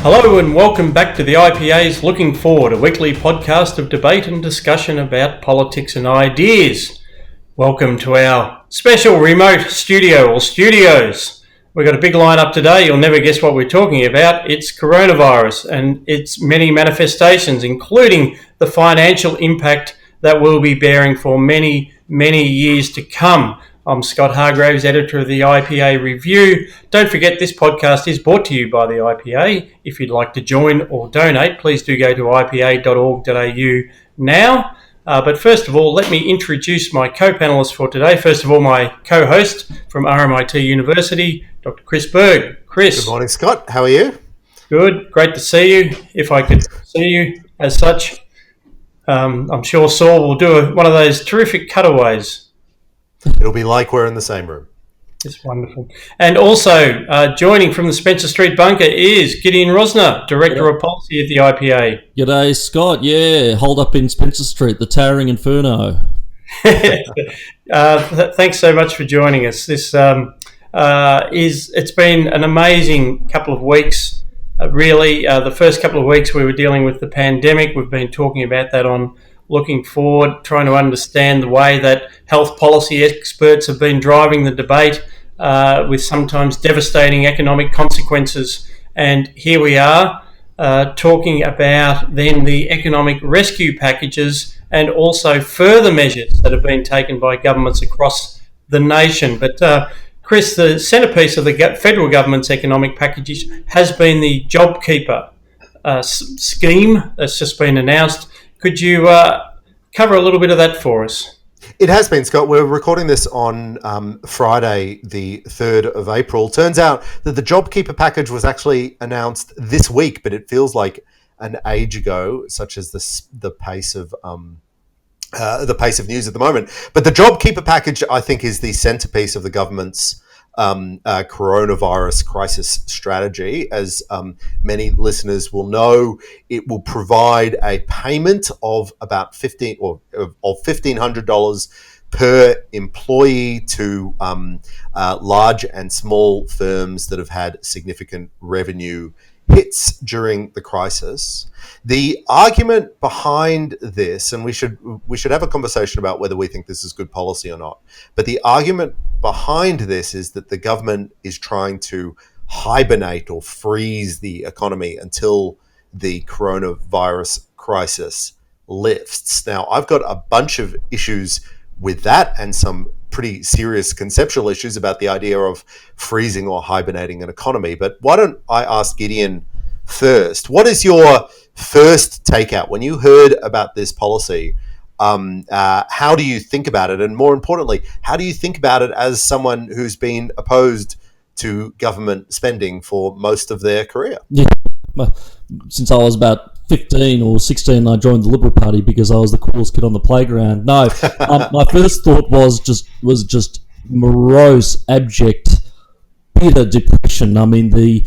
Hello and welcome back to the IPA's Looking Forward, a weekly podcast of debate and discussion about politics and ideas. Welcome to our special remote studio or studios. We've got a big lineup today. You'll never guess what we're talking about. It's coronavirus and its many manifestations, including the financial impact that we'll be bearing for many, many years to come. I'm Scott Hargreaves, editor of the IPA Review. Don't forget this podcast is brought to you by the IPA. If you'd like to join or donate, please do go to ipa.org.au now. But first of all, let me introduce my co-panellists for today. First of all, my co-host from RMIT University, Dr. Chris Berg. Chris. Good morning, Scott. How are you? Good. Great to see you. If I could see you as such, I'm sure Saul will do one of those terrific cutaways. It'll be like we're in the same room. It's wonderful. And also joining from the Spencer Street bunker is Gideon Rozner, Director of Policy at the IPA. G'day, Scott. Yeah, hold up in Spencer Street, the towering inferno. Thanks so much for joining us. This it's been an amazing couple of weeks. Really, the first couple of weeks we were dealing with the pandemic. We've been talking about that on Looking Forward, trying to understand the way that health policy experts have been driving the debate with sometimes devastating economic consequences. And here we are talking about then the economic rescue packages and also further measures that have been taken by governments across the nation. But Chris, the centrepiece of the federal government's economic packages has been the JobKeeper scheme that's just been announced. Could you cover a little bit of that for us? It has been, Scott. We're recording this on Friday, the 3rd of April. Turns out that the JobKeeper package was actually announced this week, but it feels like an age ago, such as the pace of news at the moment. But the JobKeeper package, I think, is the centerpiece of the government's coronavirus crisis strategy. As many listeners will know, it will provide a payment of about $1,500 per employee to large and small firms that have had significant revenue hits during the crisis. The argument behind this, and we should have a conversation about whether we think this is good policy or not, but the argument behind this is that the government is trying to hibernate or freeze the economy until the coronavirus crisis lifts. Now, I've got a bunch of issues with that and some pretty serious conceptual issues about the idea of freezing or hibernating an economy. But why don't I ask Gideon first? What is your first takeout when you heard about this policy? How do you think about it? And more importantly, how do you think about it as someone who's been opposed to government spending for most of their career? Yeah, since I was about 15 or 16, I joined the Liberal Party because I was the coolest kid on the playground. No, my first thought was just morose, abject, bitter depression. I mean, the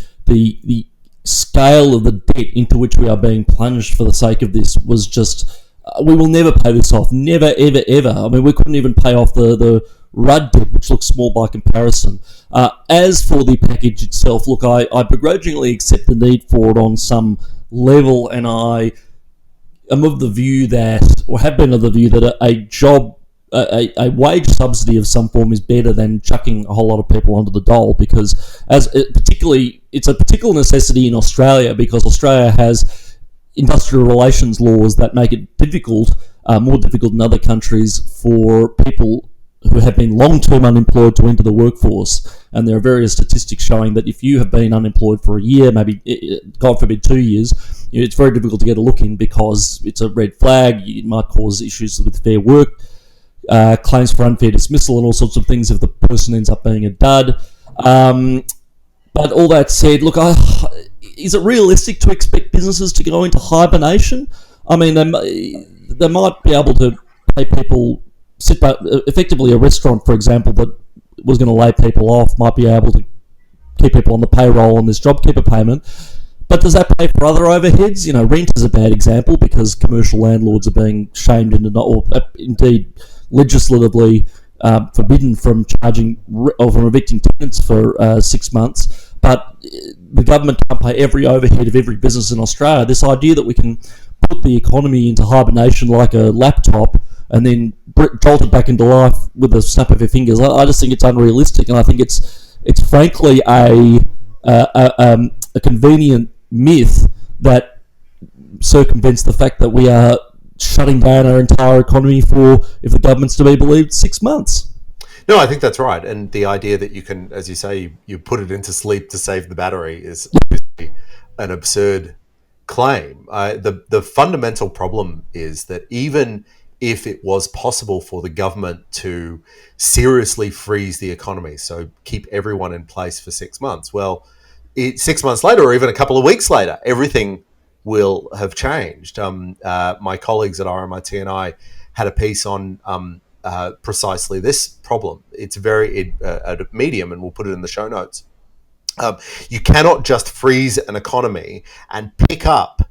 scale of the debt into which we are being plunged for the sake of this was just, we will never pay this off. Never, ever, ever. I mean, we couldn't even pay off the Rudd debt, which looks small by comparison. As for the package itself, look, I begrudgingly accept the need for it on some level, and I am of the view that, or have been of the view that a wage subsidy of some form is better than chucking a whole lot of people onto the dole, because it's a particular necessity in Australia, because Australia has industrial relations laws that make it difficult, more difficult than other countries, for people who have been long-term unemployed to enter the workforce. And there are various statistics showing that if you have been unemployed for a year, maybe, God forbid, 2 years, it's very difficult to get a look in because it's a red flag. It might cause issues with fair work, claims for unfair dismissal and all sorts of things if the person ends up being a dud. But all that said, look, is it realistic to expect businesses to go into hibernation? I mean, they might be able to pay people, effectively a restaurant, for example, that was going to lay people off, might be able to keep people on the payroll on this JobKeeper payment. But does that pay for other overheads? You know, rent is a bad example because commercial landlords are being shamed into not, or indeed legislatively forbidden from charging or from evicting tenants for 6 months. but the government can't pay every overhead of every business in Australia. This idea that we can put the economy into hibernation like a laptop and then jolt it back into life with a snap of your fingers, I just think it's unrealistic, and I think it's frankly a convenient myth that circumvents the fact that we are shutting down our entire economy for, if the government's to be believed, 6 months. No, I think that's right. And the idea that you can, as you say, you put it into sleep to save the battery is obviously an absurd claim. The fundamental problem is that even if it was possible for the government to seriously freeze the economy, so keep everyone in place for 6 months, well, 6 months later or even a couple of weeks later, everything will have changed. My colleagues at RMIT and I had a piece on precisely this problem. It's very at a Medium, and we'll put it in the show notes. You cannot just freeze an economy and pick up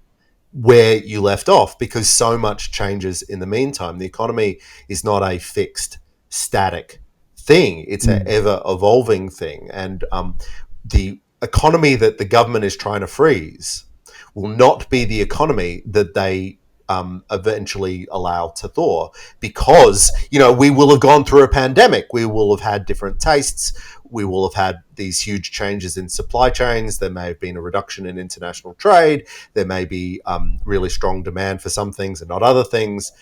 where you left off, because so much changes in the meantime. The economy is not a fixed, static thing. It's an ever-evolving thing. And the economy that the government is trying to freeze will not be the economy that they eventually allow to thaw, because we will have gone through a pandemic. We will have had different tastes. We will have had these huge changes in supply chains. There may have been a reduction in international trade. There may be really strong demand for some things and not other things.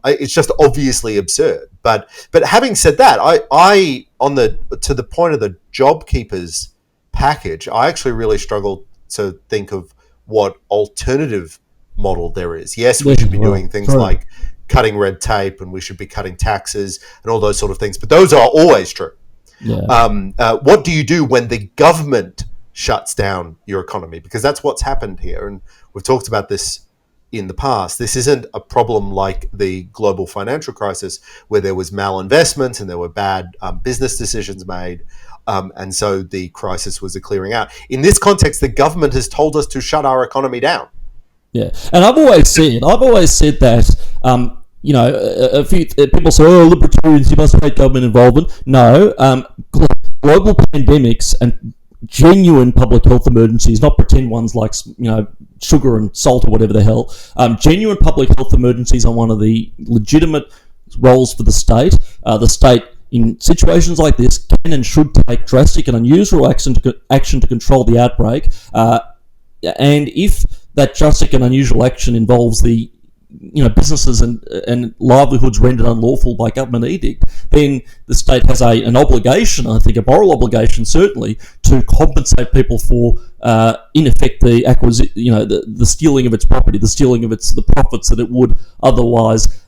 It's just obviously absurd. But having said that, I to the point of the JobKeepers package, I actually really struggle to think of what alternative model there is. Yes, we should be doing things like cutting red tape, and we should be cutting taxes and all those sort of things, but those are always true. What do you do when the government shuts down your economy? Because that's what's happened here, and we've talked about this in the past. This isn't a problem like the global financial crisis, where there was malinvestment and there were bad business decisions made, and so the crisis was a clearing out. In this context, the government has told us to shut our economy down. Yeah, and I've always said that, a few people say, libertarians, you must hate government involvement. No, global pandemics and genuine public health emergencies, not pretend ones like, sugar and salt or whatever the hell, genuine public health emergencies are one of the legitimate roles for the state. The state, in situations like this, can and should take drastic and unusual action to control the outbreak. And if that drastic and unusual action involves the businesses and livelihoods rendered unlawful by government edict, then the state has an obligation, I think a moral obligation certainly, to compensate people for, in effect, the the stealing of its property, the stealing of the profits that it would otherwise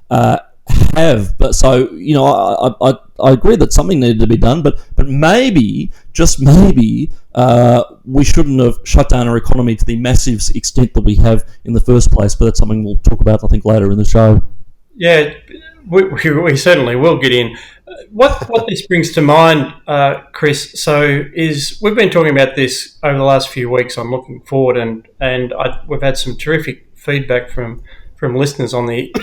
have. But so I agree that something needed to be done, but maybe, just maybe, we shouldn't have shut down our economy to the massive extent that we have in the first place. But that's something we'll talk about, I think, later in the show. Yeah, we certainly will get in. What this brings to mind, Chris, is we've been talking about this over the last few weeks on Looking Forward, and we've had some terrific feedback from listeners on the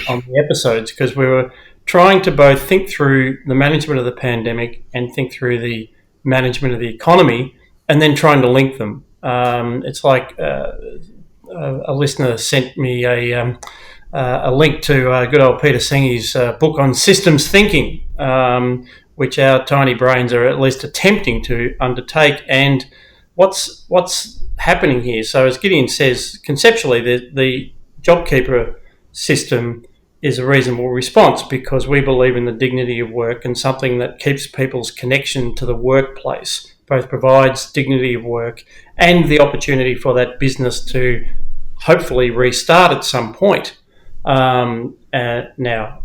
episodes, because we were trying to both think through the management of the pandemic and think through the management of the economy, and then trying to link them. It's like a listener sent me a link to good old Peter Sengi's book on systems thinking, which our tiny brains are at least attempting to undertake. And what's happening here? So as Gideon says, conceptually, the JobKeeper system is a reasonable response, because we believe in the dignity of work, and something that keeps people's connection to the workplace, both provides dignity of work and the opportunity for that business to hopefully restart at some point. Now,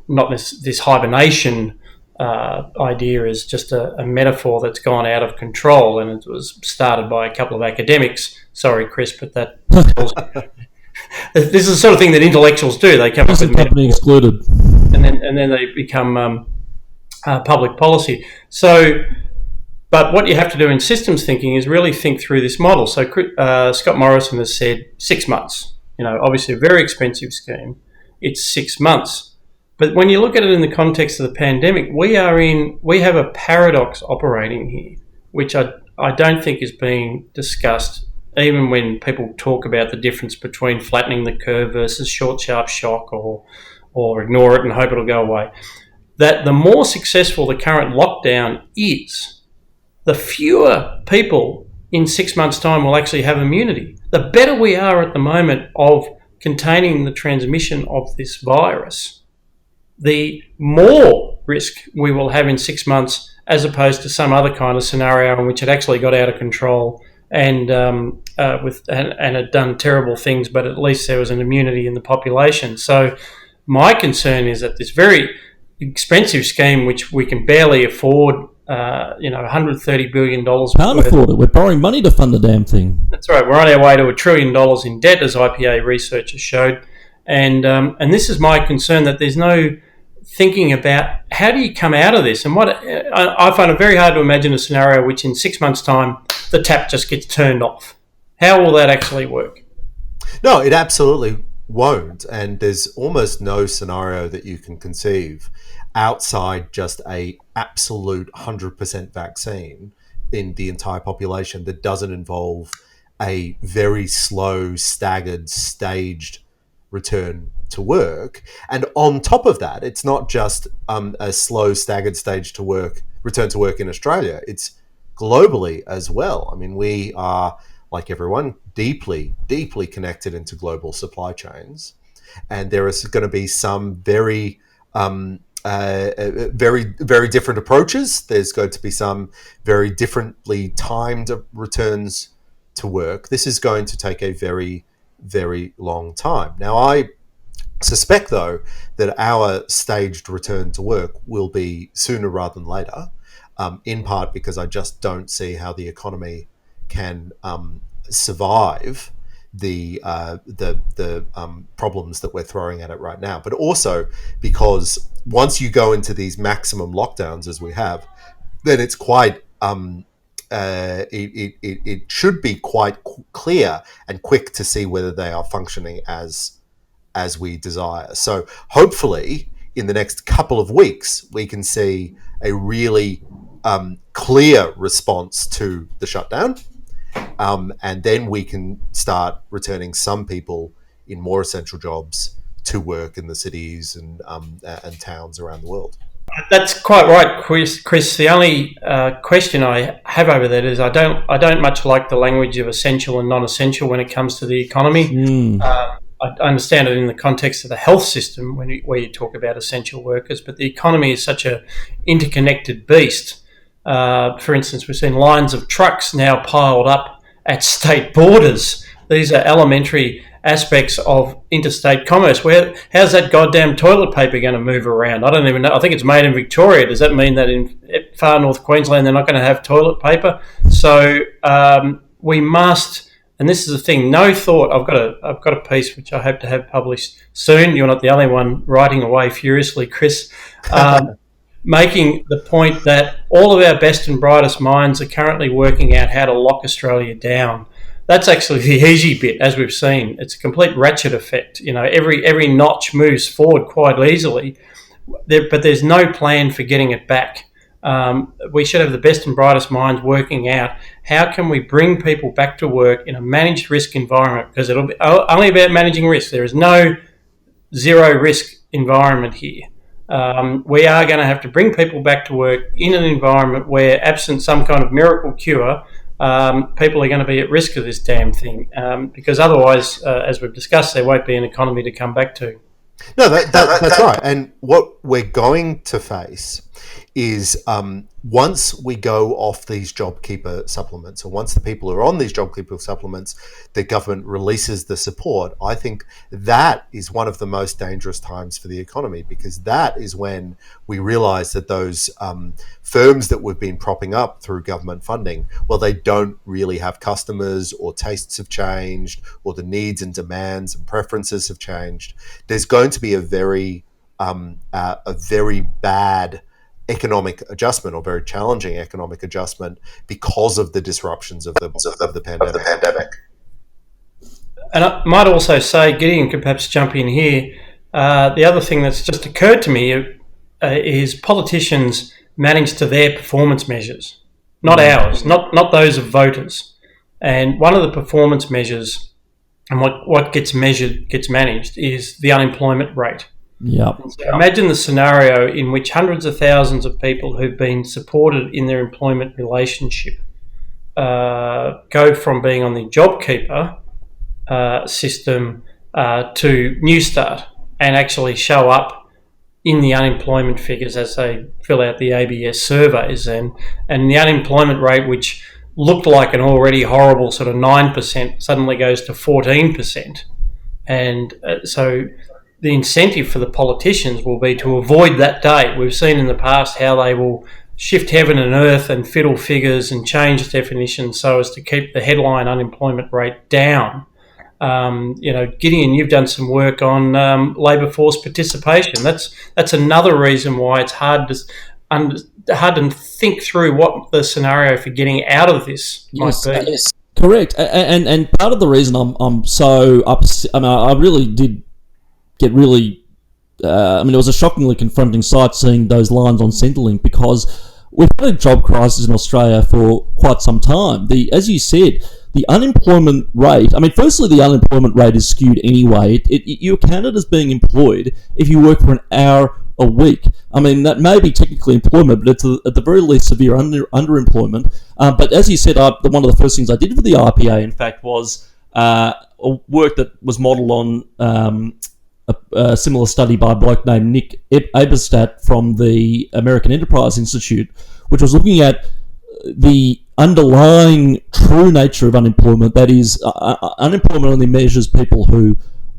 not this hibernation idea is just a metaphor that's gone out of control, and it was started by a couple of academics. Sorry, Chris, but that this is the sort of thing that intellectuals do. They come up with company excluded, and then they become public policy. So, but what you have to do in systems thinking is really think through this model. So Scott Morrison has said 6 months. Obviously a very expensive scheme. It's 6 months. But when you look at it in the context of the pandemic, we have a paradox operating here, which I I don't think is being discussed, even when people talk about the difference between flattening the curve versus short, sharp shock, or ignore it and hope it'll go away, that the more successful the current lockdown is, the fewer people in 6 months' time will actually have immunity. The better we are at the moment of containing the transmission of this virus, the more risk we will have in 6 months, as opposed to some other kind of scenario in which it actually got out of control and had done terrible things, but at least there was an immunity in the population. So my concern is that this very expensive scheme, which we can barely afford, $130 billion. Can't afford it. We're borrowing money to fund the damn thing. That's right. We're on our way to $1 trillion in debt, as IPA researchers showed. And this is my concern, that there's no thinking about how do you come out of this. And what I find it very hard to imagine a scenario which in 6 months' time the tap just gets turned off. How will that actually work? No, it absolutely won't. And there's almost no scenario that you can conceive outside just a absolute 100% vaccine in the entire population that doesn't involve a very slow, staggered, staged return to work. And on top of that, it's not just a slow, staggered return to work in Australia. It's globally as well. I mean, we are, like everyone, deeply, deeply connected into global supply chains. And there is going to be some very very different approaches. There's going to be some very differently timed returns to work. This is going to take a very, very long time. Now, I suspect, though, that our staged return to work will be sooner rather than later, in part because I just don't see how the economy can survive the problems that we're throwing at it right now, but also because once you go into these maximum lockdowns, as we have, then it's quite it should be quite clear and quick to see whether they are functioning as we desire. So hopefully in the next couple of weeks we can see a really clear response to the shutdown. And then we can start returning some people in more essential jobs to work in the cities and towns around the world. That's quite right, Chris. The only question I have over that is I don't much like the language of essential and non-essential when it comes to the economy. I understand it in the context of the health system where you talk about essential workers, but the economy is such a interconnected beast. For instance, we've seen lines of trucks now piled up at state borders. These are elementary aspects of interstate commerce. How's that goddamn toilet paper going to move around? I don't even know. I think it's made in Victoria. Does that mean that in far north Queensland they're not going to have toilet paper? So we must, and this is the thing, no thought. I've got a piece which I hope to have published soon. You're not the only one writing away furiously, Chris. Making the point that all of our best and brightest minds are currently working out how to lock Australia down. That's actually the easy bit, as we've seen. It's a complete ratchet effect. You know, every notch moves forward quite easily, but there's no plan for getting it back. We should have the best and brightest minds working out how can we bring people back to work in a managed risk environment, because it'll be only about managing risk. There is no zero risk environment here. We are going to have to bring people back to work in an environment where, absent some kind of miracle cure, people are going to be at risk of this damn thing, because otherwise, as we've discussed, there won't be an economy to come back to. No, that's right. And what we're going to face is once we go off these JobKeeper supplements, or once the people who are on these JobKeeper supplements, the government releases the support, I think that is one of the most dangerous times for the economy, because that is when we realise that those firms that we've been propping up through government funding, well, they don't really have customers, or tastes have changed, or the needs and demands and preferences have changed. There's going to be a very bad economic adjustment, or very challenging economic adjustment, because of the disruptions of the pandemic. And I might also say, Gideon could perhaps jump in here, the other thing that's just occurred to me is politicians manage to their performance measures. not ours, not those of voters. And one of the performance measures and what gets measured, gets managed, is the unemployment rate. Yeah. So imagine the scenario in which hundreds of thousands of people who've been supported in their employment relationship go from being on the JobKeeper system to New Start and actually show up in the unemployment figures as they fill out the ABS surveys, and the unemployment rate, which looked like an already horrible sort of 9%, suddenly goes to 14%. And so the incentive for the politicians will be to avoid that day. We've seen in the past how they will shift heaven and earth and fiddle figures and change definitions so as to keep the headline unemployment rate down. Gideon, you've done some work on labour force participation. That's another reason why it's hard to think through what the scenario for getting out of this might be. Yes, correct. And part of the reason I'm so upset, I mean, I really did get really. It was a shockingly confronting sight seeing those lines on Centrelink, because we've had a job crisis in Australia for quite some time. As you said, the unemployment rate, firstly, the unemployment rate is skewed anyway. You're counted as being employed if you work for an hour a week. That may be technically employment, but it's at the very least severe underemployment. But as you said, one of the first things I did for the IPA, in fact, was a work that was modelled on a similar study by a bloke named Nick Eberstadt from the American Enterprise Institute, which was looking at the underlying true nature of unemployment. That is, unemployment only measures people who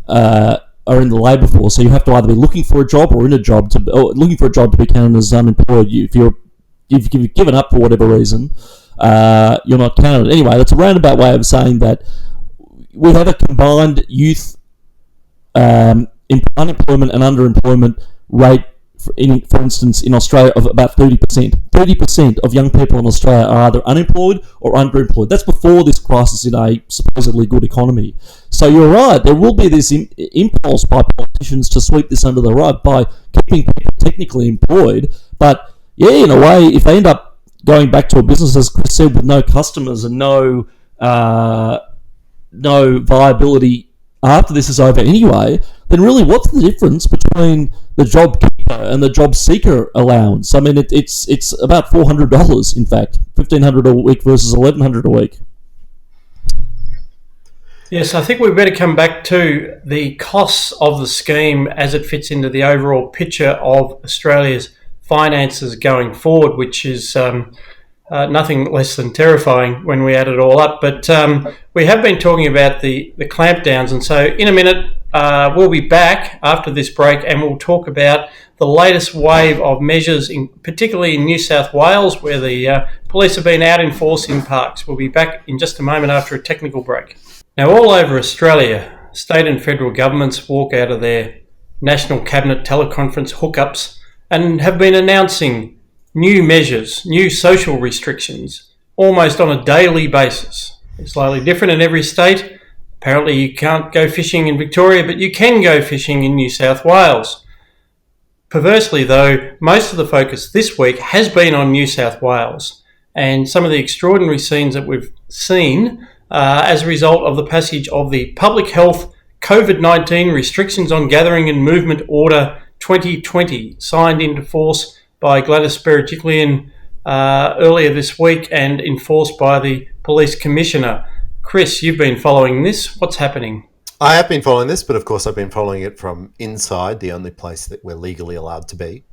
are in the labour force. So you have to either be looking for a job or in a job or looking for a job to be counted as unemployed. If you've given up for whatever reason, you're not counted. Anyway, that's a roundabout way of saying that we have a combined youth unemployment and underemployment rate, for instance, in Australia, of about 30%. 30% of young people in Australia are either unemployed or underemployed. That's before this crisis in a supposedly good economy. So you're right, there will be this impulse by politicians to sweep this under the rug by keeping people technically employed. But yeah, in a way, if they end up going back to a business, as Chris said, with no customers and no viability after this is over anyway, then really what's the difference between the job keeper and the job seeker allowance? It's about $400, in fact, $1,500 a week versus $1,100 a week. Yes, I think we better come back to the costs of the scheme as it fits into the overall picture of Australia's finances going forward, which is nothing less than terrifying when we add it all up. But we have been talking about the clampdowns, and so in a minute we'll be back after this break and we'll talk about the latest wave of measures, particularly in New South Wales, where the police have been out in force in parks. We'll be back in just a moment after a technical break. Now, all over Australia, state and federal governments walk out of their National Cabinet teleconference hookups and have been announcing new measures, new social restrictions, almost on a daily basis. It's slightly different in every state. Apparently you can't go fishing in Victoria, but you can go fishing in New South Wales. Perversely, though, most of the focus this week has been on New South Wales and some of the extraordinary scenes that we've seen as a result of the passage of the Public Health COVID-19 Restrictions on Gathering and Movement Order 2020, signed into force by Gladys Berejiklian earlier this week and enforced by the Police Commissioner. Chris, you've been following this. What's happening? I have been following this, but of course I've been following it from inside, the only place that we're legally allowed to be.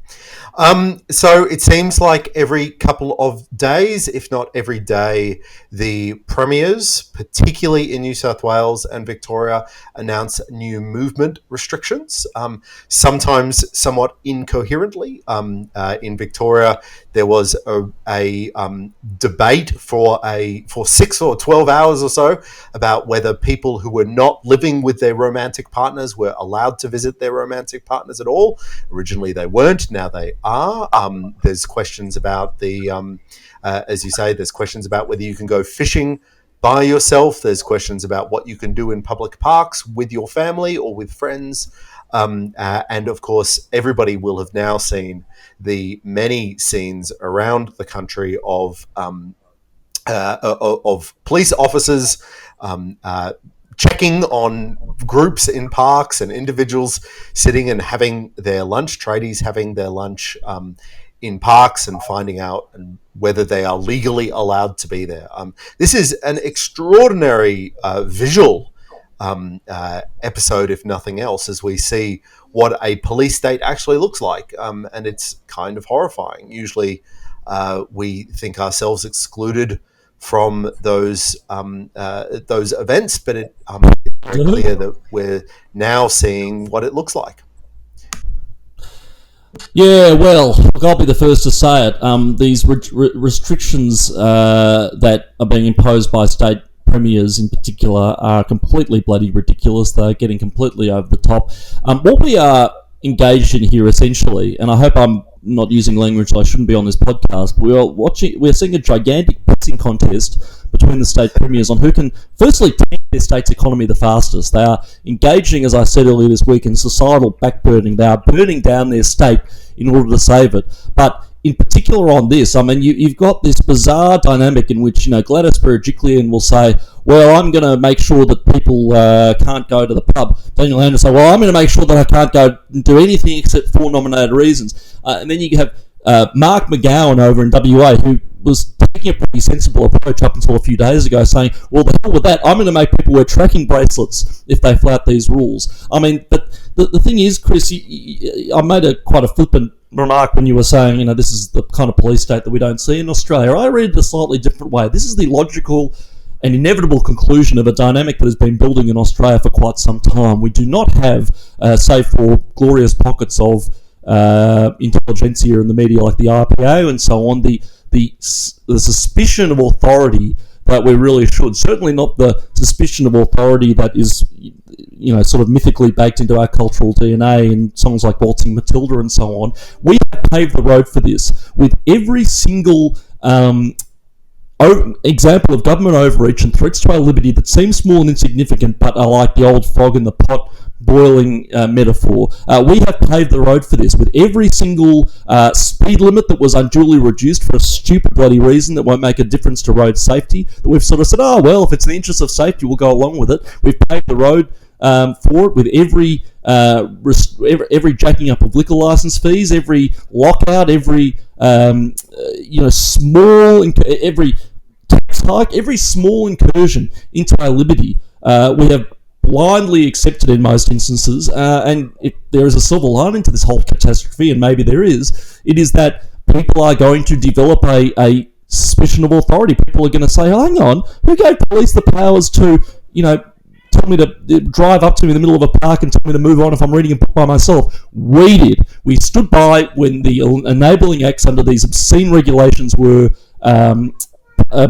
So it seems like every couple of days, if not every day, the premiers, particularly in New South Wales and Victoria, announce new movement restrictions, sometimes somewhat incoherently. In Victoria, there was a debate for 6 or 12 hours or so about whether people who were not living with their romantic partners were allowed to visit their romantic partners at all. Originally, they weren't. Now they are. There's questions about as you say, there's questions about whether you can go fishing by yourself. There's questions about what you can do in public parks with your family or with friends. And of course, everybody will have now seen the many scenes around the country of of police officers checking on groups in parks and individuals sitting and having their lunch, tradies having their lunch in parks, and finding out whether they are legally allowed to be there. This is an extraordinary visual episode, if nothing else, as we see what a police state actually looks like, and it's kind of horrifying. Usually we think ourselves excluded from those events, but it's very clear that we're now seeing what it looks like. Yeah, well, look, I'll be the first to say it. These restrictions that are being imposed by state premiers in particular are completely bloody ridiculous. They're getting completely over the top. What we are engaged in here essentially, and I hope I'm not using language I shouldn't be on this podcast, but we're seeing a gigantic pissing contest between the state premiers on who can firstly tank their state's economy the fastest. They are engaging, as I said earlier this week, in societal backburning. They are burning down their state in order to save it. But in particular on this, I mean, you've got this bizarre dynamic in which, Gladys Berejiklian will say, well, I'm going to make sure that people can't go to the pub. Daniel Andrews say, well, I'm going to make sure that I can't go and do anything except for nominated reasons. And then you have Mark McGowan over in WA, who was taking a pretty sensible approach up until a few days ago, saying, well, the hell with that, I'm going to make people wear tracking bracelets if they flout these rules. I mean, but the thing is, Chris, I made quite a flippant remark when you were saying, this is the kind of police state that we don't see in Australia. I read it a slightly different way. This is the logical and inevitable conclusion of a dynamic that has been building in Australia for quite some time. We do not have, save for glorious pockets of intelligentsia in the media like the RPA and so on, the suspicion of authority that we really should. Certainly not the suspicion of authority that is, sort of mythically baked into our cultural DNA in songs like Waltzing Matilda and so on. We have paved the road for this with every single example of government overreach and threats to our liberty that seem small and insignificant but are like the old frog in the pot boiling metaphor. We have paved the road for this with every single speed limit that was unduly reduced for a stupid bloody reason that won't make a difference to road safety, that we've sort of said, oh well, if it's in the interest of safety, we'll go along with it. We've paved the road for it with every jacking up of liquor license fees, every lockout, every every tax hike, every small incursion into our liberty. We have blindly accepted in most instances, and if there is a silver lining to this whole catastrophe, and maybe there is, it is that people are going to develop a suspicion of authority. People are going to say, oh, hang on, who gave police the powers to, tell me to drive up to me in the middle of a park and tell me to move on if I'm reading a book by myself? We did. We stood by when the enabling acts under these obscene regulations were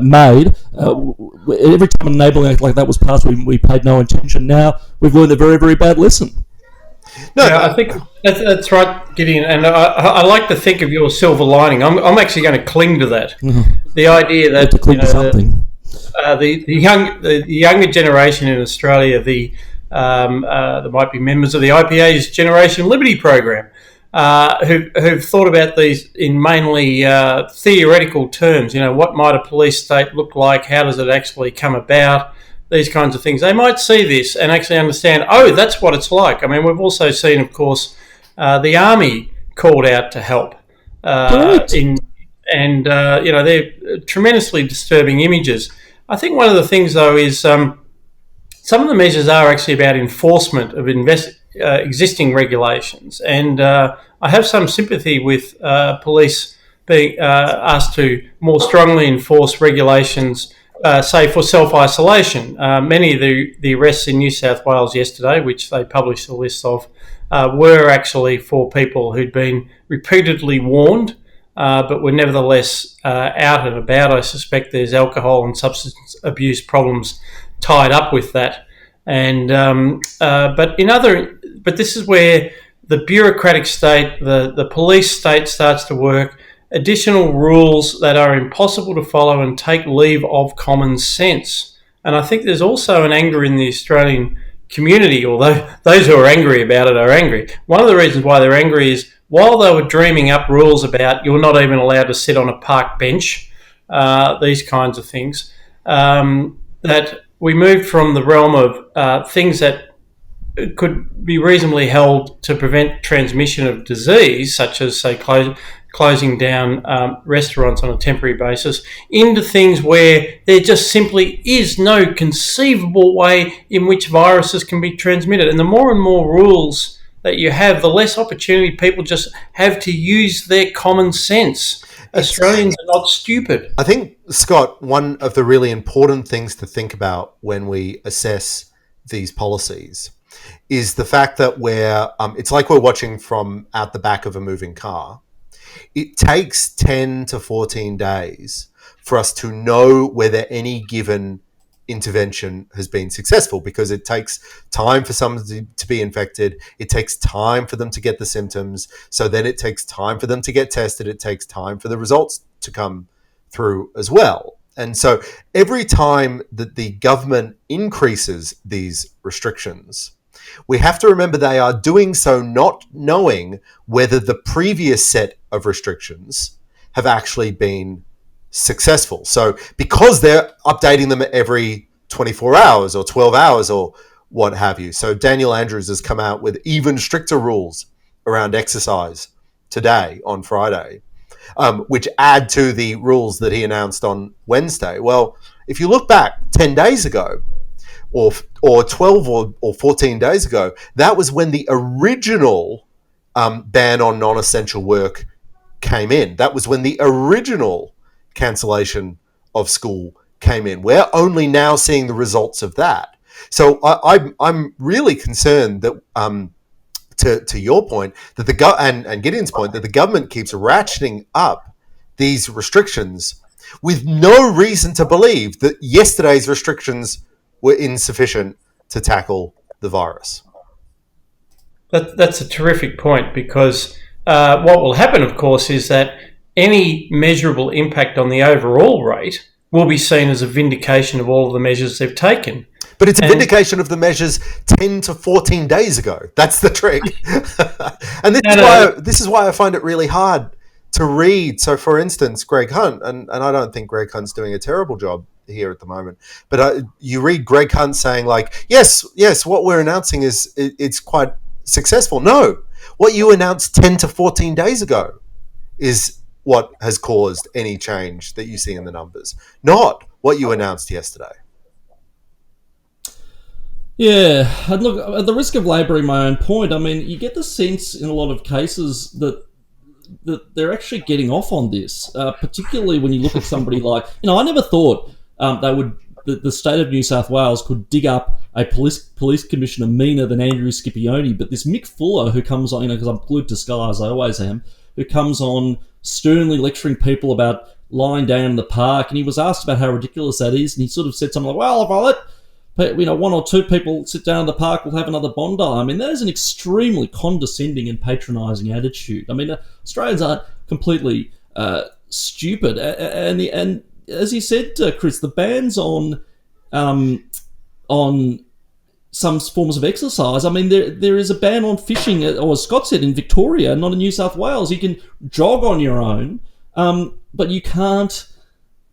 made. Every time an enabling act like that was passed, we paid no attention. Now we've learned a very, very bad lesson. No, yeah, I think that's right, Gideon. And I like to think of your silver lining. I'm actually going to cling to that. Mm-hmm. The idea that to cling to something. The younger generation in Australia, there might be members of the IPA's Generation Liberty program, who've thought about these in mainly theoretical terms. What might a police state look like? How does it actually come about? These kinds of things. They might see this and actually understand, oh, that's what it's like. I mean, we've also seen, of course, the Army called out to help. They're tremendously disturbing images. I think one of the things, though, is some of the measures are actually about enforcement of existing regulations. And I have some sympathy with police being asked to more strongly enforce regulations, say, for self-isolation. Many of the arrests in New South Wales yesterday, which they published a list of, were actually for people who'd been repeatedly warned, but were nevertheless out and about. I suspect there's alcohol and substance abuse problems tied up with that. And but this is where the bureaucratic state, the police state starts to work. Additional rules that are impossible to follow and take leave of common sense. And I think there's also an anger in the Australian community, although those who are angry about it are angry. One of the reasons why they're angry is while they were dreaming up rules about you're not even allowed to sit on a park bench, these kinds of things, that we moved from the realm of things that could be reasonably held to prevent transmission of disease, such as, say, closing down restaurants on a temporary basis, into things where there just simply is no conceivable way in which viruses can be transmitted. And the more and more rules that you have, the less opportunity people just have to use their common sense. Australians are not stupid. I think, Scott, one of the really important things to think about when we assess these policies is the fact that it's like we're watching from out the back of a moving car. It takes 10 to 14 days for us to know whether any given intervention has been successful, because it takes time for someone to be infected. It takes time for them to get the symptoms. So then it takes time for them to get tested. It takes time for the results to come through as well. And so every time that the government increases these restrictions, we have to remember they are doing so not knowing whether the previous set of restrictions have actually been successful. So because they're updating them every 24 hours or 12 hours or what have you. So Daniel Andrews has come out with even stricter rules around exercise today on Friday, which add to the rules that he announced on Wednesday. Well, if you look back 10 days ago, or 12 or 14 days ago, that was when the original ban on non-essential work came in. That was when the original cancellation of school came in. We're only now seeing the results of that. So I'm really concerned that, to your point, that and Gideon's point, that the government keeps ratcheting up these restrictions with no reason to believe that yesterday's restrictions were insufficient to tackle the virus. That's a terrific point, because what will happen, of course, is that any measurable impact on the overall rate will be seen as a vindication of all of the measures they've taken. But it's a vindication of the measures 10 to 14 days ago. That's the trick. And this is why I find it really hard to read. So, for instance, Greg Hunt, and I don't think Greg Hunt's doing a terrible job here at the moment, but you read Greg Hunt saying, like, yes, what we're announcing it's quite successful. No, what you announced 10 to 14 days ago is what has caused any change that you see in the numbers, not what you announced yesterday. Yeah, and look, at the risk of labouring my own point, I mean, you get the sense in a lot of cases that they're actually getting off on this, particularly when you look at somebody like, I never thought the state of New South Wales could dig up a police commissioner meaner than Andrew Scipione, but this Mick Fuller, who comes on, because I'm glued to Sky as I always am, who comes on sternly lecturing people about lying down in the park, and he was asked about how ridiculous that is, and he sort of said something like, well, if I let one or two people sit down in the park, we'll have another Bondi. I mean, that is an extremely condescending and patronising attitude. I mean, Australians aren't completely stupid, and as you said, Chris, the bans on some forms of exercise. I mean, there is a ban on fishing, or as Scott said, in Victoria, not in New South Wales. You can jog on your own, but you can't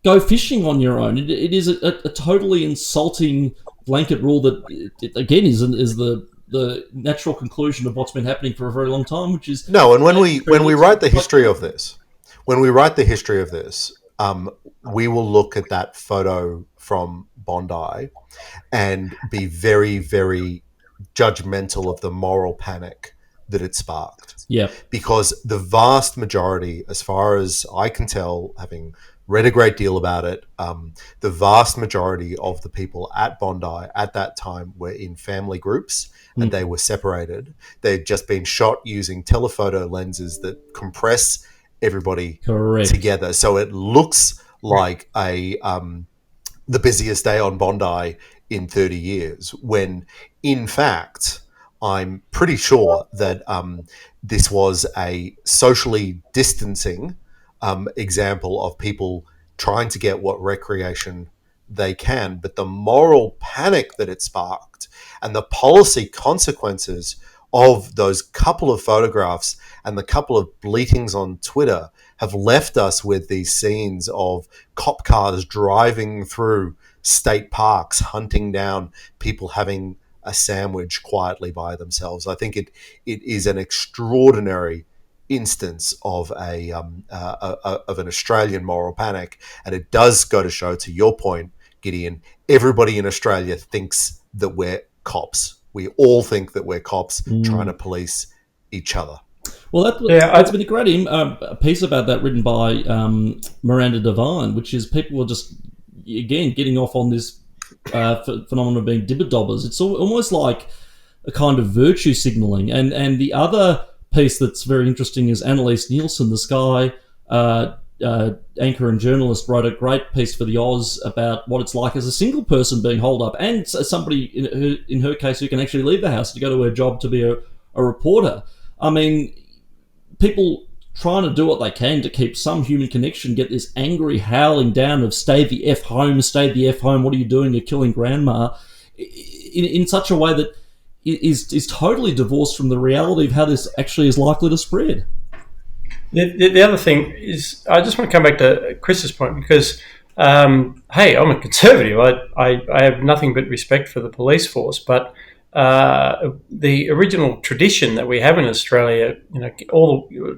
go fishing on your own. It is a totally insulting blanket rule that, again, is the natural conclusion of what's been happening for a very long time, which is no. And when we write the history of this, we will look at that photo from Bondi and be very, very judgmental of the moral panic that it sparked. Yeah, because the vast majority, as far as I can tell, having read a great deal about it, the vast majority of the people at Bondi at that time were in family groups, and they were separated. They'd just been shot using telephoto lenses that compress everybody together. So it looks like the busiest day on Bondi in 30 years, when in fact, I'm pretty sure that this was a socially distancing example of people trying to get what recreation they can. But the moral panic that it sparked and the policy consequences of those couple of photographs and the couple of bleatings on Twitter have left us with these scenes of cop cars driving through state parks, hunting down people having a sandwich quietly by themselves. I think it is an extraordinary instance of an Australian moral panic, and it does go to show, to your point, Gideon, everybody in Australia thinks that we're cops. We all think that we're cops trying to police each other. Well, that's been a great piece about that written by Miranda Devine, which is people are just, again, getting off on this phenomenon of being dibber-dobbers. It's almost like a kind of virtue signalling. And the other piece that's very interesting is Annalise Nielsen, the Sky anchor and journalist, wrote a great piece for the Oz about what it's like as a single person being holed up, and somebody in her case who can actually leave the house to go to her job to be a reporter. I mean, people trying to do what they can to keep some human connection get this angry howling down of stay the F home, what are you doing, you're killing grandma, in such a way that is totally divorced from the reality of how this actually is likely to spread. The other thing is, I just want to come back to Chris's point, because, hey, I'm a conservative. I have nothing but respect for the police force, but the original tradition that we have in Australia,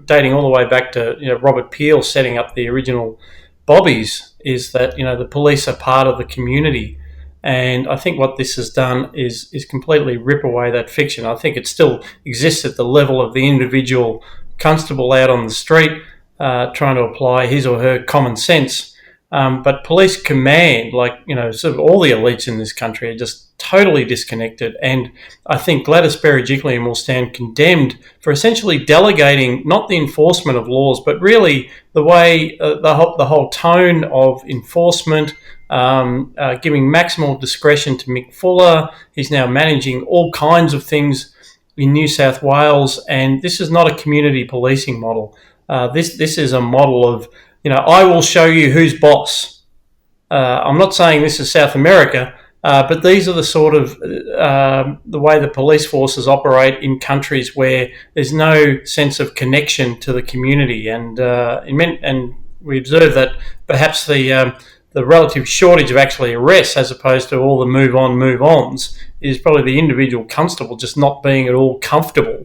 dating all the way back to Robert Peel setting up the original bobbies, is that the police are part of the community. And I think what this has done is completely rip away that fiction. I think it still exists at the level of the individual constable out on the street trying to apply his or her common sense. But police command, sort of all the elites in this country, are just totally disconnected. And I think Gladys Berejiklian will stand condemned for essentially delegating not the enforcement of laws, but really the way the whole tone of enforcement, giving maximal discretion to Mick Fuller. He's now managing all kinds of things in New South Wales, and this is not a community policing model. This is a model of, I will show you who's boss. I'm not saying this is South America, but these are the sort of the way the police forces operate in countries where there's no sense of connection to the community, and we observe that perhaps the relative shortage of actually arrests, as opposed to all the move-ons, is probably the individual constable just not being at all comfortable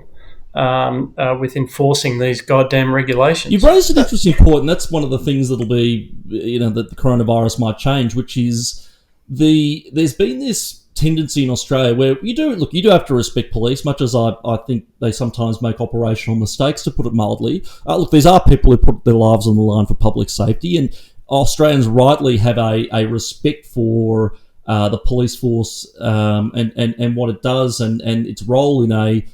with enforcing these goddamn regulations. You've raised an interesting point, and that's one of the things that'll be, that the coronavirus might change, which is there's been this tendency in Australia where you do have to respect police, much as I think they sometimes make operational mistakes, to put it mildly. These are people who put their lives on the line for public safety, and Australians rightly have a respect for the police force and what it does and its role in a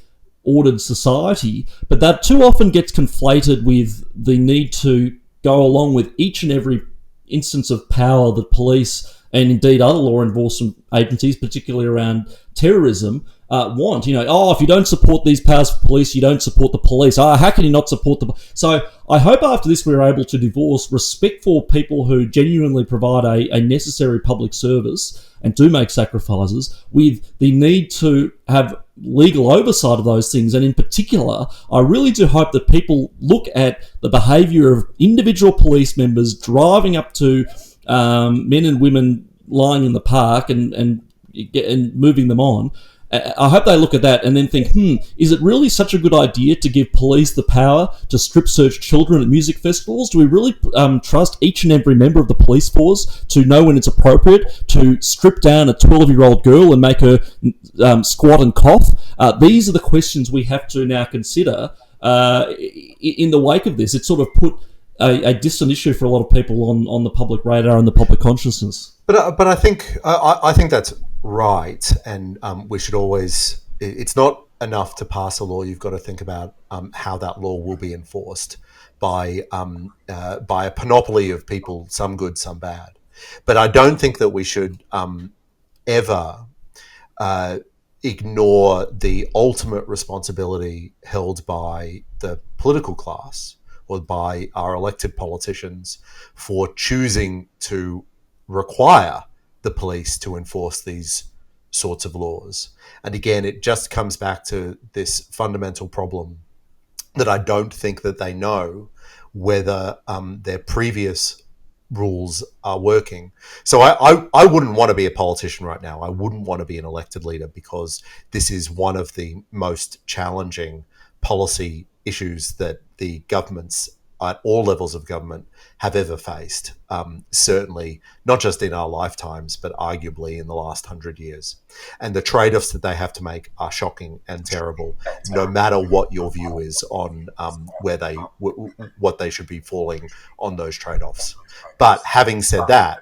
ordered society, but that too often gets conflated with the need to go along with each and every instance of power that police and indeed other law enforcement agencies, particularly around terrorism, want. If you don't support these powers for police, you don't support the police. How can you not support the... So I hope after this we're able to divorce respect for people who genuinely provide a necessary public service and do make sacrifices with the need to have legal oversight of those things. And in particular, I really do hope that people look at the behaviour of individual police members driving up to men and women lying in the park and moving them on. I hope they look at that and then think, is it really such a good idea to give police the power to strip search children at music festivals? Do we really trust each and every member of the police force to know when it's appropriate to strip down a 12-year-old girl and make her squat and cough? These are the questions we have to now consider in the wake of this. It's sort of put a distant issue for a lot of people on the public radar and the public consciousness. But I think that's right, and we should always. It's not enough to pass a law. You've got to think about how that law will be enforced by a panoply of people, some good, some bad. But I don't think that we should ever ignore the ultimate responsibility held by the political class or by our elected politicians for choosing to require the police to enforce these sorts of laws. And again, it just comes back to this fundamental problem that I don't think that they know whether their previous rules are working. So I wouldn't want to be a politician right now. I wouldn't want to be an elected leader, because this is one of the most challenging policy issues that the governments at all levels of government have ever faced. Certainly not just in our lifetimes, but arguably in the last 100 years. And the trade-offs that they have to make are shocking and terrible, no matter what your view is on what they should be falling on those trade-offs. But having said that,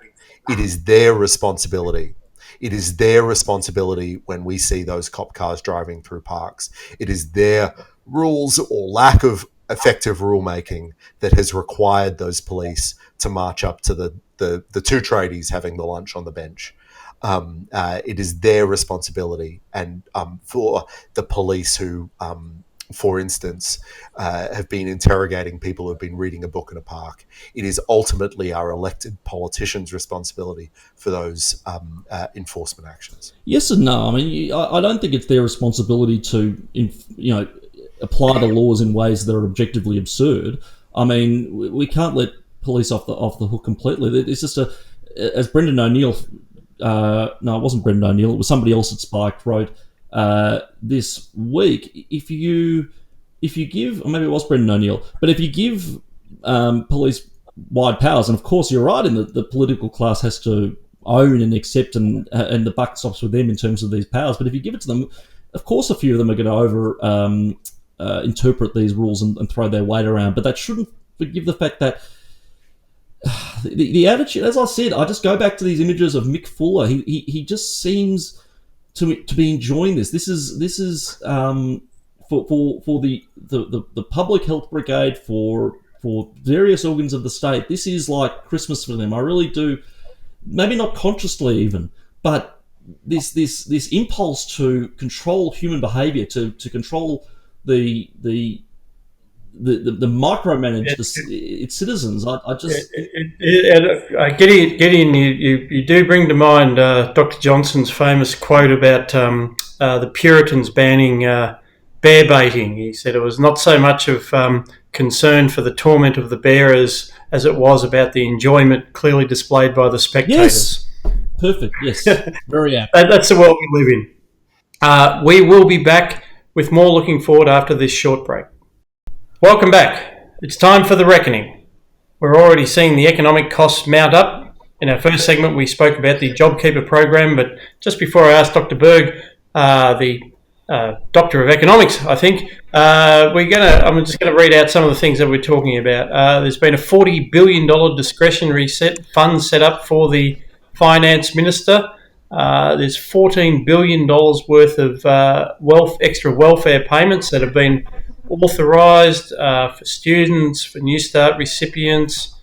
it is their responsibility. It is their responsibility when we see those cop cars driving through parks. It is their rules or lack of effective rulemaking that has required those police to march up to the two tradies having the lunch on the bench. It is their responsibility. And for the police who, for instance, have been interrogating people who have been reading a book in a park, it is ultimately our elected politicians' responsibility for those enforcement actions. Yes and no. I mean, I don't think it's their responsibility to, apply the laws in ways that are objectively absurd. I mean, we can't let police off the hook completely. It's just as Brendan O'Neill, no, it wasn't Brendan O'Neill, it was somebody else at Spike, wrote this week. If you give, or maybe it was Brendan O'Neill, but if you give police wide powers, and of course you're right in that the political class has to own and accept, and the buck stops with them in terms of these powers. But if you give it to them, of course a few of them are going to over interpret these rules and throw their weight around. But that shouldn't forgive the fact that the attitude, as I said, I just go back to these images of Mick Fuller. He just seems to be enjoying this. This is for the public health brigade, for various organs of the state. This is like Christmas for them. I really do. Maybe not consciously even, but this impulse to control human behaviour, to control the micromanage its citizens. I just Gideon, you do bring to mind Dr. Johnson's famous quote about the Puritans banning bear baiting. He said it was not so much of concern for the torment of the bearers as it was about the enjoyment clearly displayed by the spectators. Yes, perfect. Yes, very apt. That's the world we live in. We will be back with more looking forward after this short break. Welcome back. It's time for the reckoning. We're already seeing the economic costs mount up. In our first segment, we spoke about the JobKeeper program, but just before I asked Dr. Berg, the Doctor of Economics, I think, I'm just going to read out some of the things that we're talking about. There's been a $40 billion discretionary fund set up for the finance minister. There's $14 billion worth of extra welfare payments that have been authorised for students, for New Start recipients.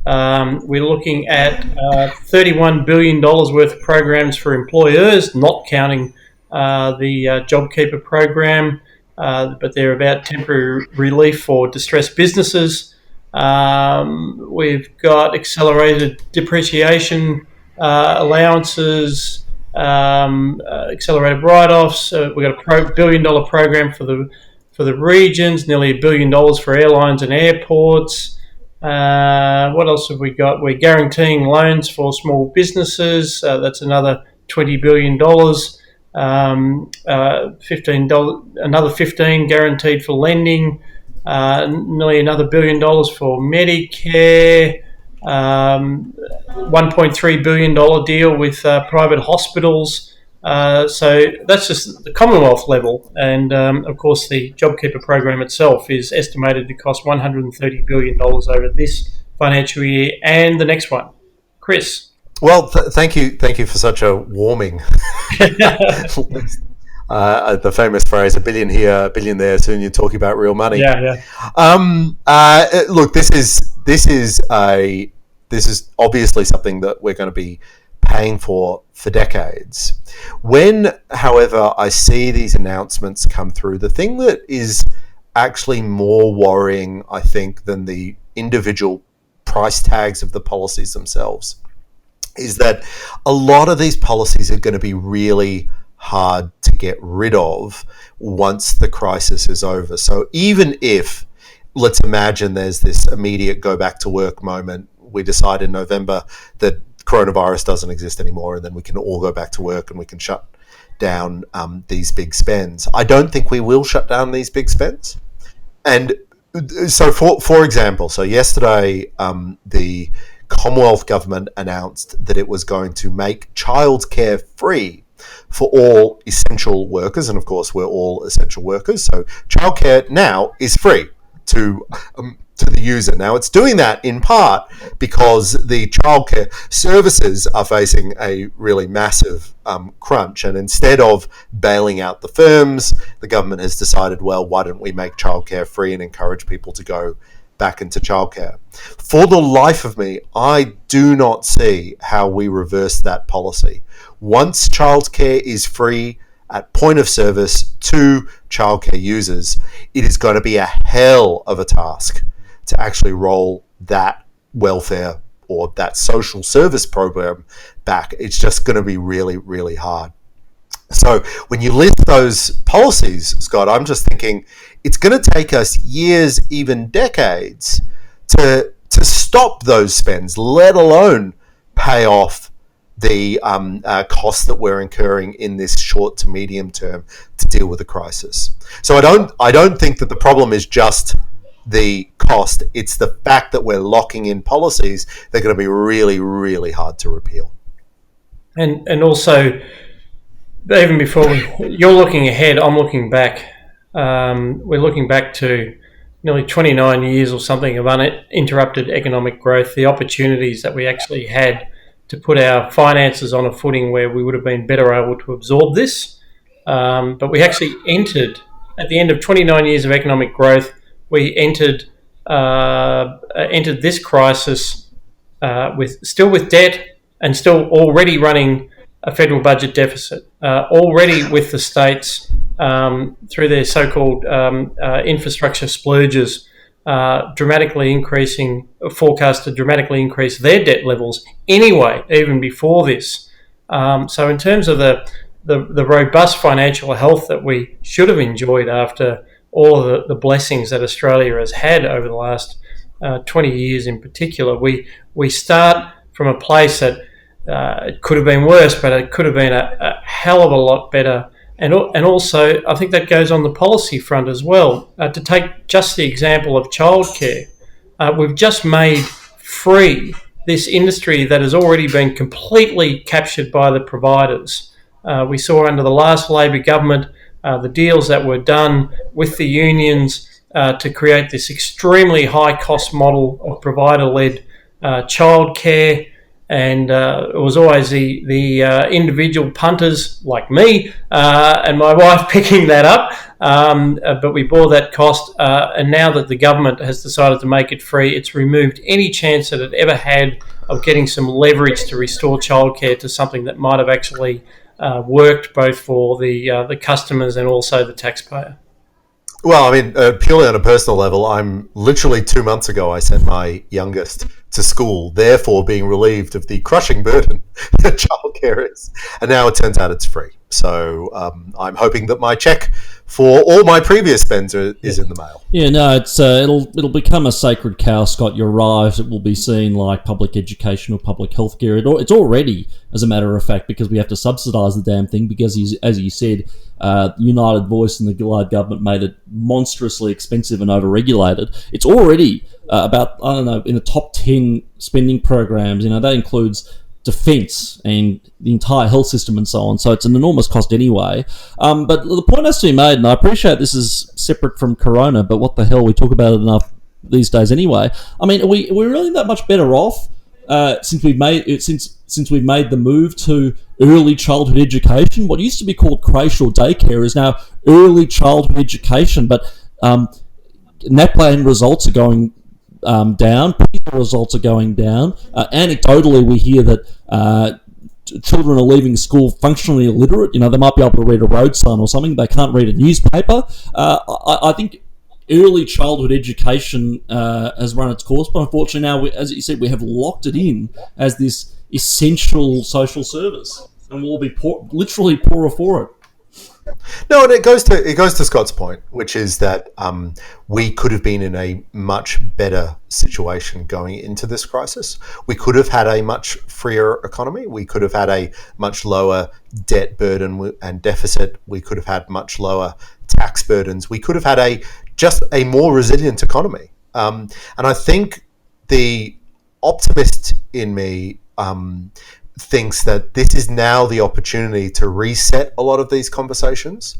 We're looking at $31 billion worth of programs for employers, not counting the JobKeeper program, but they're about temporary relief for distressed businesses. We've got accelerated depreciation allowances, accelerated write-offs. We've got a $1 billion program for the regions, nearly $1 billion for airlines and airports. What else have we got? We're guaranteeing loans for small businesses. That's another $20 billion. Another 15 guaranteed for lending. Nearly another $1 billion for Medicare. $1.3 billion deal with private hospitals. So that's just the Commonwealth level. And, of course, the JobKeeper program itself is estimated to cost $130 billion over this financial year and the next one. Chris? Well, thank you for such a warming. The famous phrase, a billion here, a billion there, soon you're talking about real money. Yeah. Look, this is obviously something that we're going to be paying for decades. When, however, I see these announcements come through, the thing that is actually more worrying, I think, than the individual price tags of the policies themselves is that a lot of these policies are going to be really hard to get rid of once the crisis is over. So even if, let's imagine there's this immediate go back to work moment, we decide in November that coronavirus doesn't exist anymore, and then we can all go back to work and we can shut down these big spends. I don't think we will shut down these big spends. And so, for example, so yesterday the Commonwealth government announced that it was going to make childcare free for all essential workers, and of course we're all essential workers, so childcare now is free to the user. Now it's doing that in part because the childcare services are facing a really massive crunch, and instead of bailing out the firms, the government has decided, well, why don't we make childcare free and encourage people to go back into childcare? For the life of me, I do not see how we reverse that policy. Once childcare is free at point of service to childcare users, it is going to be a hell of a task to actually roll that welfare or that social service program back. It's just going to be really, really hard. So when you list those policies, Scott, I'm just thinking it's going to take us years, even decades, to stop those spends, let alone pay off the costs that we're incurring in this short to medium term to deal with the crisis. So I don't think that the problem is just the cost. It's the fact that we're locking in policies that are going to be really, really hard to repeal. And also, even before you're looking ahead, I'm looking back. We're looking back to nearly 29 years or something of uninterrupted economic growth, the opportunities that we actually had to put our finances on a footing where we would have been better able to absorb this. But we actually entered, at the end of 29 years of economic growth, we entered this crisis with debt and still already running a federal budget deficit, already with the states through their so-called infrastructure splurges forecast to dramatically increase their debt levels anyway, even before this. So in terms of the robust financial health that we should have enjoyed after all of the blessings that Australia has had over the last 20 years in particular, we start from a place that it could have been worse, but it could have been a hell of a lot better. And also, I think that goes on the policy front as well. To take just the example of childcare, we've just made free this industry that has already been completely captured by the providers. We saw under the last Labor government the deals that were done with the unions to create this extremely high-cost model of provider-led childcare. And it was always the individual punters like me and my wife picking that up, but we bore that cost. And now that the government has decided to make it free, it's removed any chance that it ever had of getting some leverage to restore childcare to something that might have actually worked both for the customers and also the taxpayer. Well, I mean, purely on a personal level, I'm literally 2 months ago, I sent my youngest to school, therefore being relieved of the crushing burden that childcare is. And now it turns out it's free. So I'm hoping that my check for all my previous spends is in the mail. Yeah, no, it's it'll become a sacred cow, Scott. You're right. It will be seen like public education or public healthcare. It's already, as a matter of fact, because we have to subsidise the damn thing. Because, as you said, United Voice and the Gillard government made it monstrously expensive and overregulated. It's already about, I don't know, in the top 10 spending programs. You know, that includes defence and the entire health system and so on. So it's an enormous cost anyway. But the point has to be made, and I appreciate this is separate from Corona, but what the hell, we talk about it enough these days anyway. I mean, we're really that much better off since we've made the move to early childhood education. What used to be called creche or daycare is now early childhood education. But NAPLAN results are going down, PISA results are going down. Anecdotally, we hear that children are leaving school functionally illiterate. You know, they might be able to read a road sign or something, they can't read a newspaper. I think early childhood education has run its course, but unfortunately now, as you said, we have locked it in as this essential social service. and we'll be literally poorer for it. No, and it goes to Scott's point, which is that we could have been in a much better situation going into this crisis. We could have had a much freer economy. We could have had a much lower debt burden and deficit. We could have had much lower tax burdens. We could have had just a more resilient economy. And I think the optimist in me thinks that this is now the opportunity to reset a lot of these conversations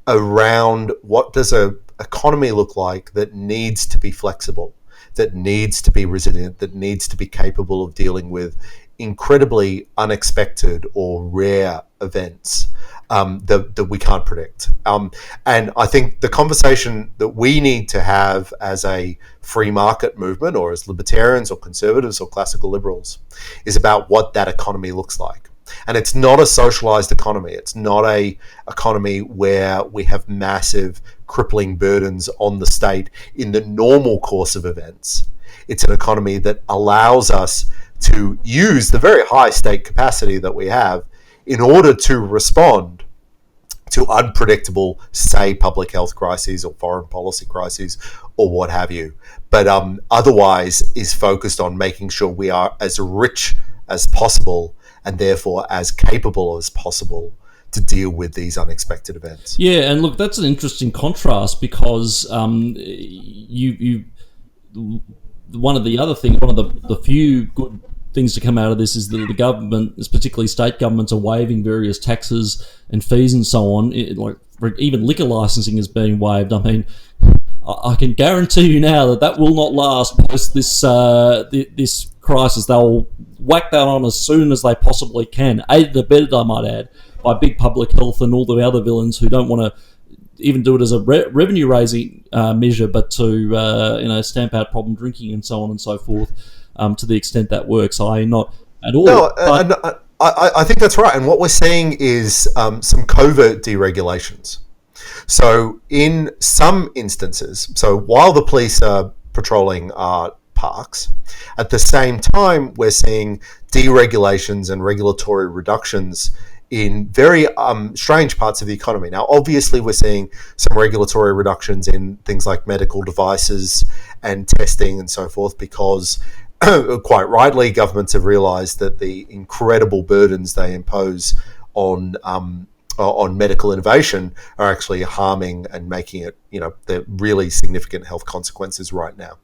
around what does an economy look like that needs to be flexible, that needs to be resilient, that needs to be capable of dealing with incredibly unexpected or rare events that we can't predict. And I think the conversation that we need to have as a free market movement, or as libertarians or conservatives or classical liberals, is about what that economy looks like. And it's not a socialized economy. It's not a economy where we have massive crippling burdens on the state in the normal course of events. It's an economy that allows us to use the very high state capacity that we have in order to respond to unpredictable, say, public health crises or foreign policy crises or what have you. But otherwise is focused on making sure we are as rich as possible and therefore as capable as possible to deal with these unexpected events. Yeah, and look, that's an interesting contrast because one of the few good things to come out of this is that the government, particularly state governments, are waiving various taxes and fees and so on. Even liquor licensing is being waived. I mean, I can guarantee you now that will not last post this crisis. They'll whack that on as soon as they possibly can, aided and abetted, I might add, by big public health and all the other villains who don't want to even do it as a revenue raising measure, but to stamp out problem drinking and so on and so forth. To the extent that works, not at all. No, I think that's right. And what we're seeing is some covert deregulations. So in some instances, so while the police are patrolling our parks, at the same time, we're seeing deregulations and regulatory reductions in very strange parts of the economy. Now, obviously, we're seeing some regulatory reductions in things like medical devices and testing and so forth because quite rightly, governments have realised that the incredible burdens they impose on medical innovation are actually harming and making it, the really significant health consequences right now.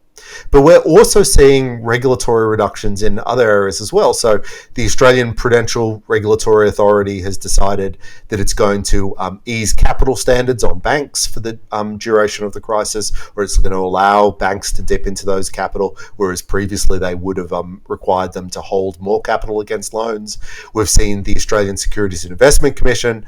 But we're also seeing regulatory reductions in other areas as well. So the Australian Prudential Regulatory Authority has decided that it's going to ease capital standards on banks for the duration of the crisis, or it's going to allow banks to dip into those capital, whereas previously they would have required them to hold more capital against loans. We've seen the Australian Securities and Investment Commission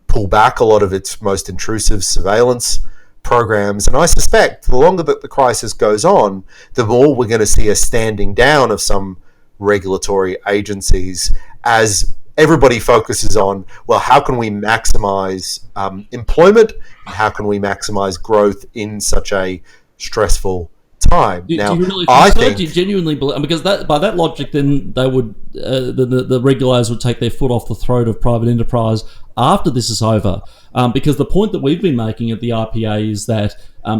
pull back a lot of its most intrusive surveillance programs, and I suspect the longer that the crisis goes on, the more we're going to see a standing down of some regulatory agencies as everybody focuses on, well, how can we maximize employment and how can we maximize growth in such a stressful time? Do you really think so? Do you genuinely believe? Because by that logic, then they would the regulators would take their foot off the throat of private enterprise after this is over. Because the point that we've been making at the RPA is that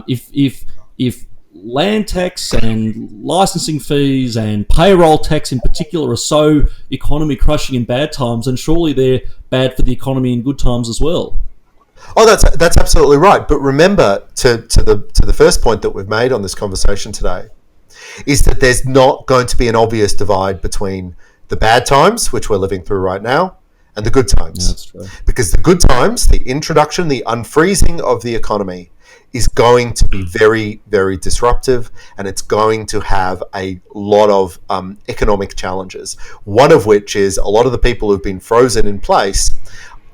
if land tax and licensing fees and payroll tax in particular are so economy crushing in bad times, then surely they're bad for the economy in good times as well. Oh, that's absolutely right. But remember, to the first point that we've made on this conversation today, is that there's not going to be an obvious divide between the bad times, which we're living through right now, and the good times. Yeah, that's true. Because the good times, the introduction, the unfreezing of the economy is going to be very, very disruptive, and it's going to have a lot of economic challenges, one of which is a lot of the people who've been frozen in place,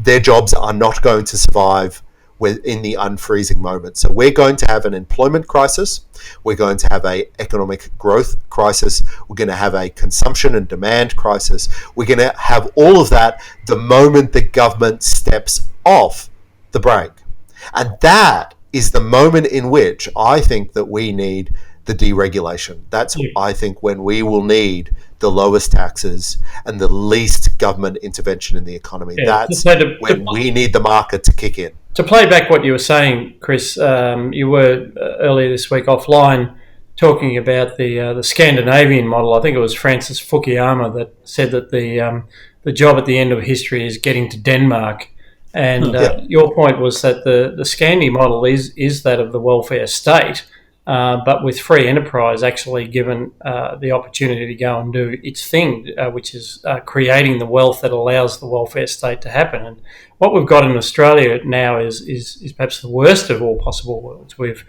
their jobs are not going to survive in the unfreezing moment. So we're going to have an employment crisis. We're going to have an economic growth crisis. We're going to have a consumption and demand crisis. We're going to have all of that the moment the government steps off the brake. And that is the moment in which I think that we need the deregulation. That's, I think, when we will need the lowest taxes and the least government intervention in the economy. That's when we need the market to kick in. To play back what you were saying, Chris, you were earlier this week offline talking about the Scandinavian model. I think it was Francis Fukuyama that said that the job at the end of history is getting to Denmark. And your point was that the Scandi model is that of the welfare state, but with free enterprise actually given the opportunity to go and do its thing, which is creating the wealth that allows the welfare state to happen. And what we've got in Australia now is perhaps the worst of all possible worlds. We've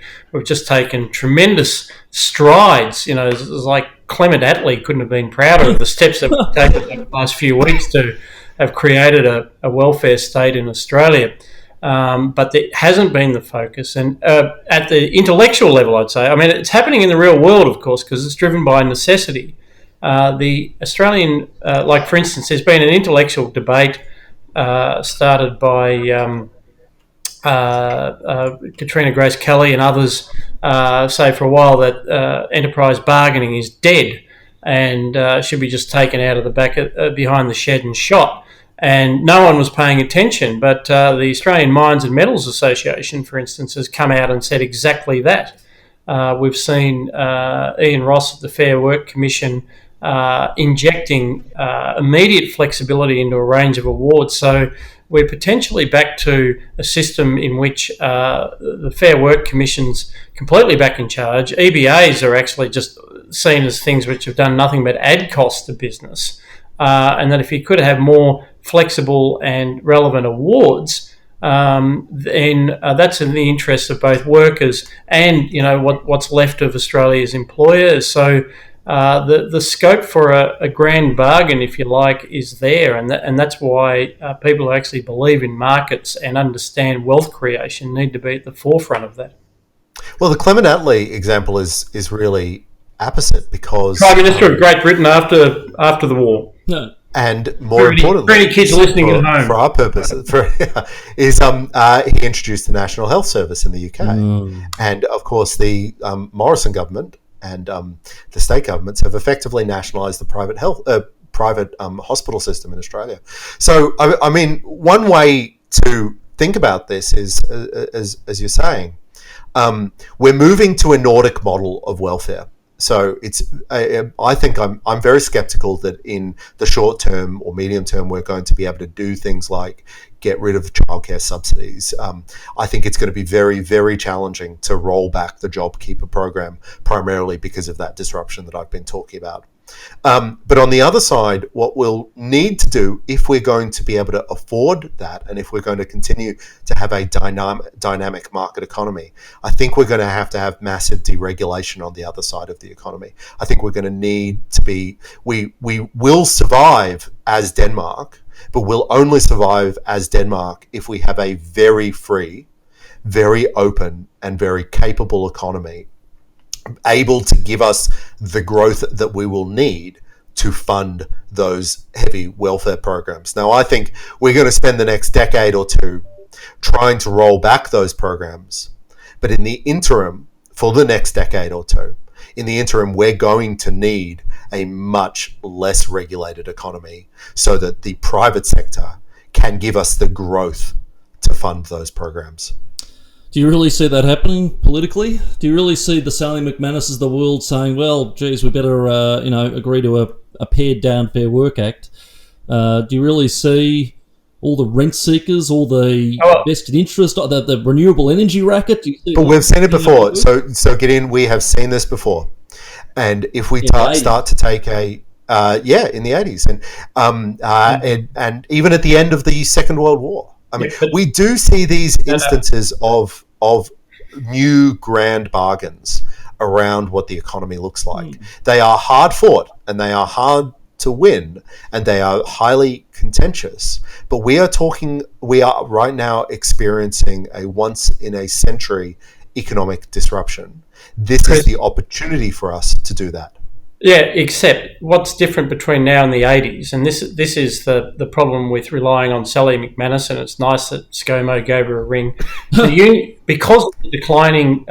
just taken tremendous strides. You know, it's like Clement Attlee couldn't have been prouder of the steps that we've taken in the last few weeks to have created a welfare state in Australia. But it hasn't been the focus. And at the intellectual level, I'd say, I mean, it's happening in the real world, of course, because it's driven by necessity. The Australian, like for instance, there's been an intellectual debate started by Katrina Grace Kelly and others say for a while that enterprise bargaining is dead and should be just taken out of the back behind the shed and shot. And no one was paying attention, but the Australian Mines and Metals Association, for instance, has come out and said exactly that. We've seen Ian Ross at the Fair Work Commission injecting immediate flexibility into a range of awards. So we're potentially back to a system in which the Fair Work Commission's completely back in charge. EBAs are actually just seen as things which have done nothing but add cost to business. And that if you could have more flexible and relevant awards, then that's in the interest of both workers and, you know, what's left of Australia's employers. So the scope for a grand bargain, if you like, is there, and that's why people who actually believe in markets and understand wealth creation need to be at the forefront of that. Well, the Clement Attlee example is really apposite because Prime Minister of Great Britain after the war. No. And more importantly, for any kids listening at home, for our purposes, is he introduced the National Health Service in the UK, and of course the Morrison government and the state governments have effectively nationalised the private hospital system in Australia. So I mean, one way to think about this is, as you're saying, we're moving to a Nordic model of welfare. So I think I'm very skeptical that in the short term or medium term we're going to be able to do things like get rid of childcare subsidies. I think it's going to be very, very challenging to roll back the JobKeeper program, primarily because of that disruption that I've been talking about. But on the other side, what we'll need to do if we're going to be able to afford that and if we're going to continue to have a dynamic market economy, I think we're going to have massive deregulation on the other side of the economy. I think we're going to need to be, we will survive as Denmark, but we'll only survive as Denmark if we have a very free, very open and very capable economy able to give us the growth that we will need to fund those heavy welfare programs. Now, I think we're going to spend the next decade or two trying to roll back those programs. But in the interim, for the next decade or two, in the interim, we're going to need a much less regulated economy so that the private sector can give us the growth to fund those programs. Do you really see that happening politically? Do you really see the Sally McManuses of the world saying, well, geez, we better agree to a pared down Fair Work Act? Do you really see all the rent seekers, all the vested interest, the renewable energy racket? Do you see we've seen it before. So Gideon, we have seen this before. And if we start to take in the 80s and even at the end of the Second World War. I mean, we do see these instances of new grand bargains around what the economy looks like. They are hard fought and they are hard to win and they are highly contentious. But we are right now experiencing a once in a century economic disruption. This is the opportunity for us to do that. Yeah, except what's different between now and the 80s, and this is the problem with relying on Sally McManus, and it's nice that ScoMo gave her a ring. Because of the declining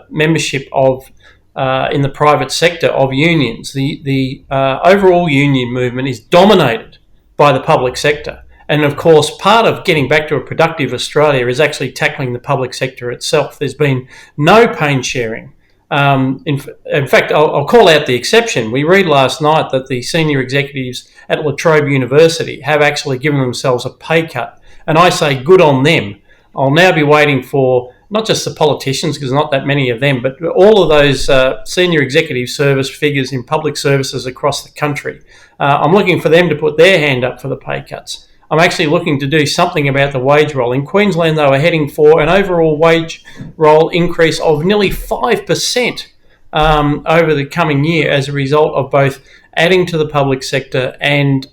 membership of in the private sector of unions. The overall union movement is dominated by the public sector. And of course, part of getting back to a productive Australia is actually tackling the public sector itself. There's been no pain sharing. In fact, I'll call out the exception. We read last night that the senior executives at La Trobe University have actually given themselves a pay cut. And I say good on them. I'll now be waiting for not just the politicians, because not that many of them, but all of those senior executive service figures in public services across the country. I'm looking for them to put their hand up for the pay cuts. I'm actually looking to do something about the wage roll. In Queensland, they were heading for an overall wage roll increase of nearly 5% over the coming year as a result of both adding to the public sector and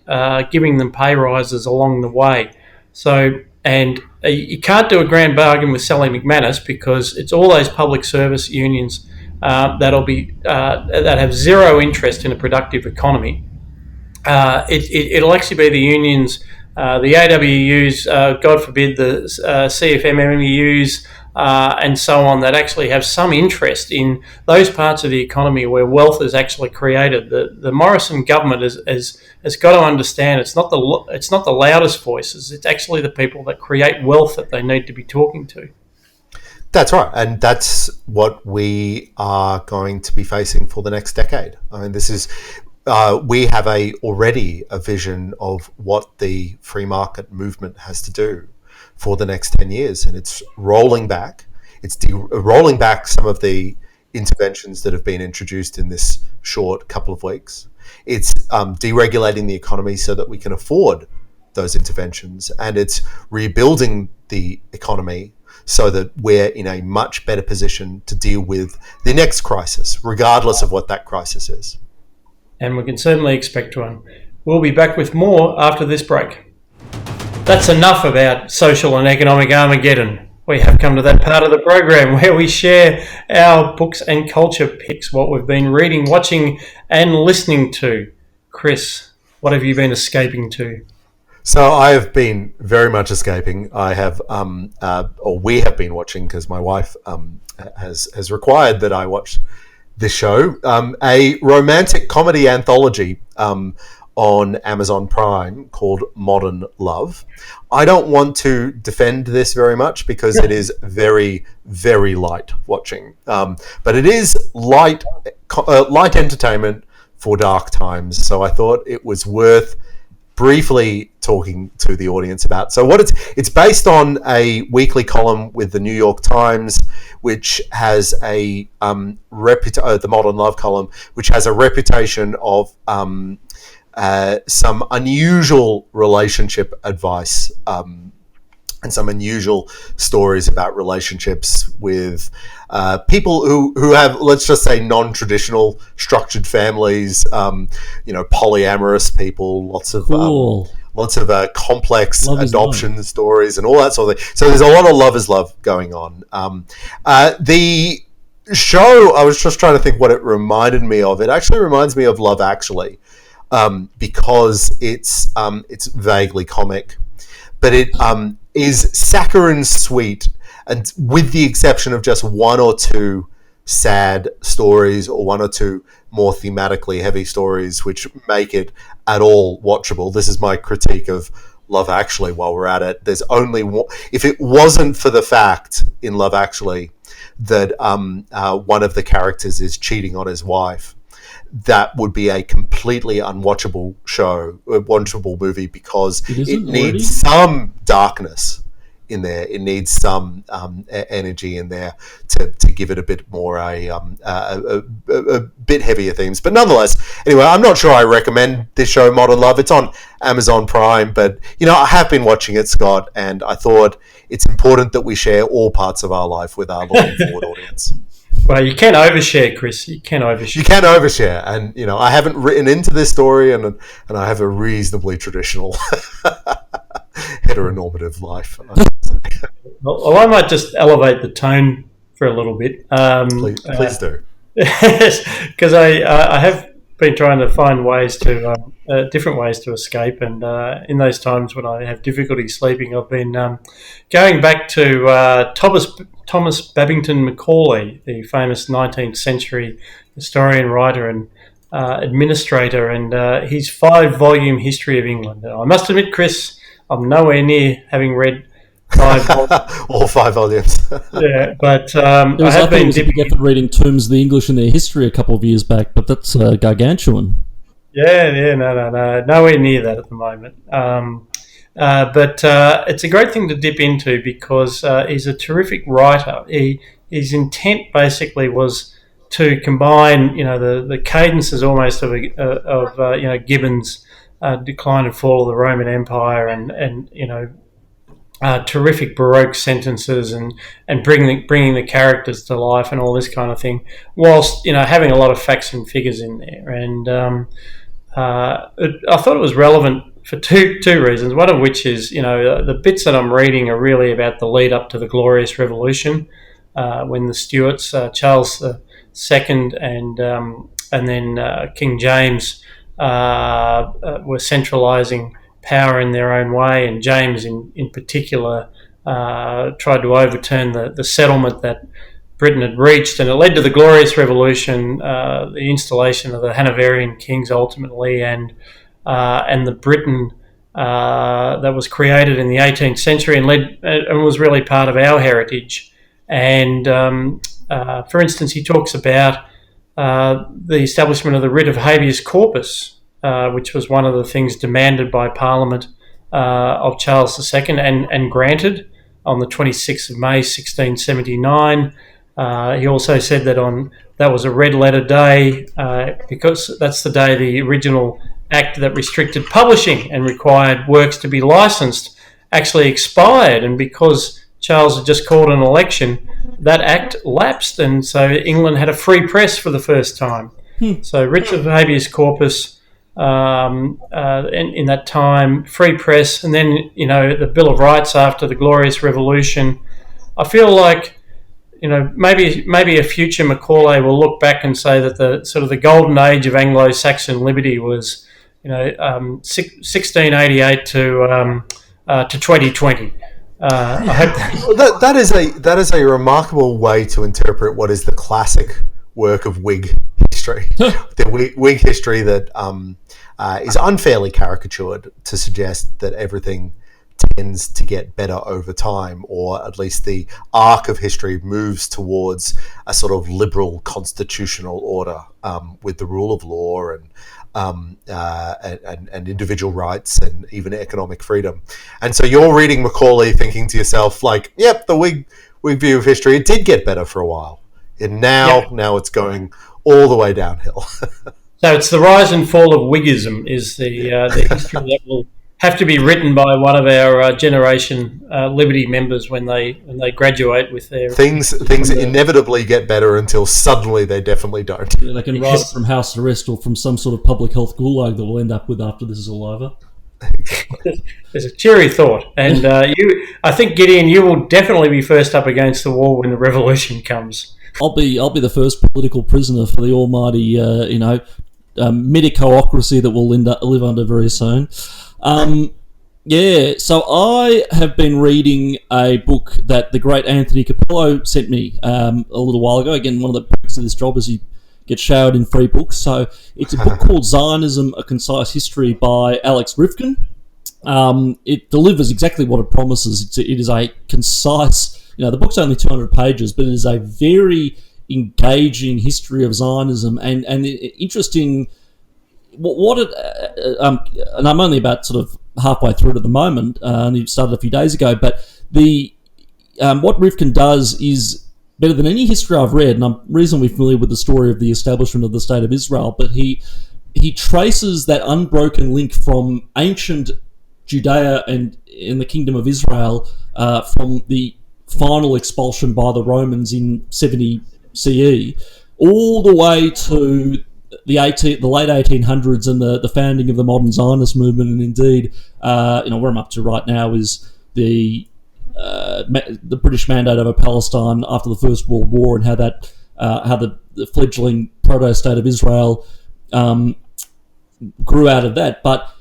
giving them pay rises along the way. So, and you can't do a grand bargain with Sally McManus, because it's all those public service unions that have zero interest in a productive economy. It'll actually be the unions, the AWUs, God forbid, the CFMMUs, and so on, that actually have some interest in those parts of the economy where wealth is actually created. The Morrison government has got to understand it's not the loudest voices. It's actually the people that create wealth that they need to be talking to. That's right, and that's what we are going to be facing for the next decade. I mean, this is. We have already a vision of what the free market movement has to do for the next 10 years. And it's rolling back. It's rolling back some of the interventions that have been introduced in this short couple of weeks. It's deregulating the economy so that we can afford those interventions. And it's rebuilding the economy so that we're in a much better position to deal with the next crisis, regardless of what that crisis is. And we can certainly expect one. We'll be back with more after this break. That's enough about social and economic Armageddon. We have come to that part of the program where we share our books and culture picks, what we've been reading, watching and listening to. Chris, what have you been escaping to? So I have been very much escaping. I have, or we have been watching, because my wife has required that I watch this show, a romantic comedy anthology on Amazon Prime called Modern Love. I don't want to defend this very much because it is very, very light watching. But it is light entertainment for dark times. So I thought it was worth briefly talking to the audience about. So what it's based on a weekly column with the New York Times, which has the Modern Love column, which has a reputation of some unusual relationship advice and some unusual stories about relationships with people who have, let's just say, non-traditional structured families, polyamorous people, lots of complex adoption stories and all that sort of thing. So there's a lot of love is love going on. The show, I was just trying to think what it reminded me of. It actually reminds me of Love Actually, because it's vaguely comic, but it is saccharine sweet, and with the exception of just one or two sad stories or one or two more thematically heavy stories which make it at all watchable. This is my critique of Love Actually while we're at it. There's only one, if it wasn't for the fact in Love Actually that one of the characters is cheating on his wife, that would be a completely unwatchable show, a watchable movie, because it needs some darkness in there. It needs some energy in there to give it a bit more a bit heavier themes. But nonetheless, anyway, I'm not sure I recommend this show, Modern Love. It's on Amazon Prime, but I have been watching it, Scott, and I thought it's important that we share all parts of our life with our looking forward audience. Well, you can overshare, Chris. You can overshare. You can overshare, and I haven't written into this story, and I have a reasonably traditional heteronormative life. Well, I might just elevate the tone for a little bit. Please do. Because I have been trying to find ways to different ways to escape. And in those times when I have difficulty sleeping, I've been going back to Thomas Babington Macaulay, the famous 19th century historian, writer, and administrator, and his 5-volume history of England. I must admit, Chris, I'm nowhere near having read 5 volumes. All 5 volumes. Yeah, but I have been dipping for reading Tombs of the English and their history a couple of years back, but that's gargantuan. Yeah, no, nowhere near that at the moment. But it's a great thing to dip into because he's a terrific writer. His intent basically was to combine, the cadences almost of Gibbon's Decline and Fall of the Roman Empire, and terrific Baroque sentences, and bringing the characters to life and all this kind of thing, whilst having a lot of facts and figures in there. And I thought it was relevant for two reasons. One of which is the bits that I'm reading are really about the lead up to the Glorious Revolution, when the Stuarts, Charles II, and then King James were centralising power in their own way, and James in particular tried to overturn the settlement that Britain had reached, and it led to the Glorious Revolution, the installation of the Hanoverian kings ultimately, and the Britain that was created in the 18th century and was really part of our heritage. And for instance, he talks about the establishment of the writ of habeas corpus, which was one of the things demanded by Parliament of Charles II and granted on the 26th of May 1679. He also said that was a red letter day because that's the day the original act that restricted publishing and required works to be licensed actually expired, and because Charles had just called an election, that act lapsed, and so England had a free press for the first time. So writ of habeas corpus in that time, free press, and then the Bill of Rights after the Glorious Revolution. I feel like maybe a future Macaulay will look back and say that the sort of the golden age of Anglo-Saxon liberty was 1688 to 2020. I hope that is a remarkable way to interpret what is the classic work of Whig history, the Whig history that is unfairly caricatured to suggest that everything tends to get better over time, or at least the arc of history moves towards a sort of liberal constitutional order with the rule of law and individual rights and even economic freedom. And so you're reading Macaulay thinking to yourself, like, yep, the Whig view of history, it did get better for a while. And now it's going all the way downhill. So it's the rise and fall of Whiggism is the history that will have to be written by one of our generation Liberty members when they graduate with their... Things inevitably get better until suddenly they definitely don't. Yeah, they can write it from house arrest or from some sort of public health gulag that we'll end up with after this is all over. There's a cheery thought. And I think, Gideon, you will definitely be first up against the wall when the revolution comes. I'll be the first political prisoner for the almighty, medico-ocracy that we'll live under very soon. So I have been reading a book that the great Anthony Capello sent me a little while ago. Again, one of the perks of this job is you get showered in free books. So it's a book called Zionism, A Concise History by Alex Rifkin. It delivers exactly what it promises. It is a concise... the book's only 200 pages, but it is a very engaging history of Zionism and interesting... and I'm only about sort of halfway through it at the moment, and it started a few days ago, but what Rifkin does is better than any history I've read, and I'm reasonably familiar with the story of the establishment of the State of Israel, but he traces that unbroken link from ancient Judea and in the Kingdom of Israel from the final expulsion by the Romans in 70 CE all the way to the late 1800s and the founding of the modern Zionist movement. And indeed, where I'm up to right now is the British mandate over Palestine after the First World War, and how the fledgling proto-state of Israel grew out of that. But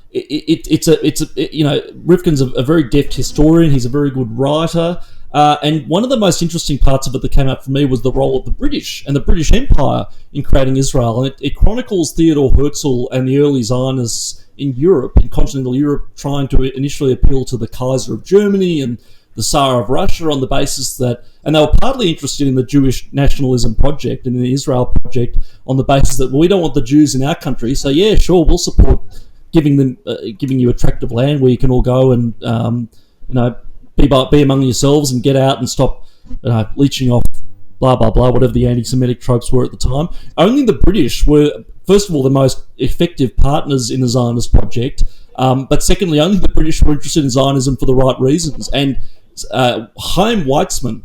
Rifkin's a very deft historian. He's a very good writer. And one of the most interesting parts of it that came out for me was the role of the British and the British Empire in creating Israel. And it chronicles Theodor Herzl and the early Zionists in Europe, in continental Europe, trying to initially appeal to the Kaiser of Germany and the Tsar of Russia on the basis that, and they were partly interested in the Jewish nationalism project and the Israel project on the basis that, well, we don't want the Jews in our country, so yeah, sure, we'll support giving you a tract of land where you can all go and be among yourselves and get out and stop leeching off blah blah blah, whatever the anti-Semitic tropes were at the time. Only the British were, first of all, the most effective partners in the Zionist project, but secondly, only the British were interested in Zionism for the right reasons. And Chaim Weizmann,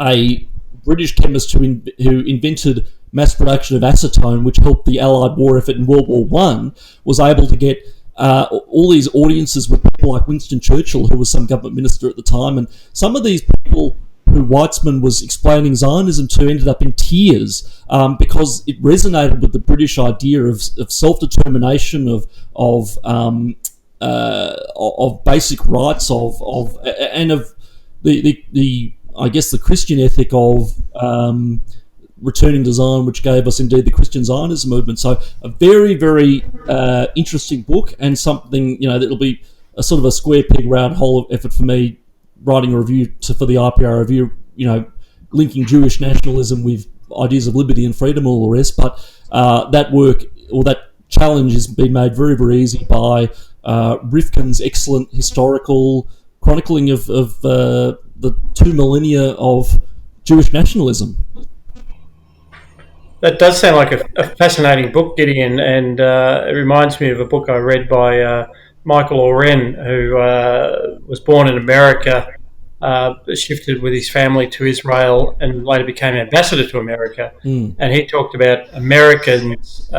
a British chemist who invented mass production of acetone, which helped the Allied war effort in World War One, was able to get all these audiences with people like Winston Churchill, who was some government minister at the time, and some of these people who Weizmann was explaining Zionism to ended up in tears because it resonated with the British idea of self-determination, of basic rights, and of the I guess the Christian ethic of returning to Zion, which gave us indeed the Christian Zionism movement. So a very, very interesting book, and something that'll be a sort of a square peg round hole effort for me, writing a review for the IPR review. Linking Jewish nationalism with ideas of liberty and freedom, all the rest. But that work or that challenge has been made very, very easy by Rifkin's excellent historical chronicling of the 2 millennia of Jewish nationalism. That does sound like a fascinating book, Gideon, and it reminds me of a book I read by Michael Oren, who was born in America, shifted with his family to Israel, and later became ambassador to America. And he talked about Americans'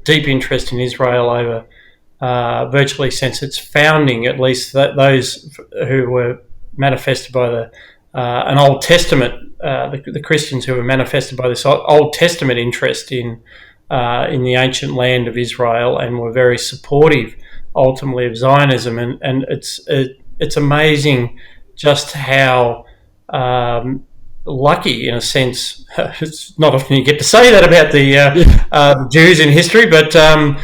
deep interest in Israel over virtually since its founding, at least those who were manifested by an Old Testament, the Christians who were manifested by this Old Testament interest in the ancient land of Israel, and were very supportive ultimately of Zionism. And it's amazing just how lucky, in a sense, it's not often you get to say that about the Jews in history, but to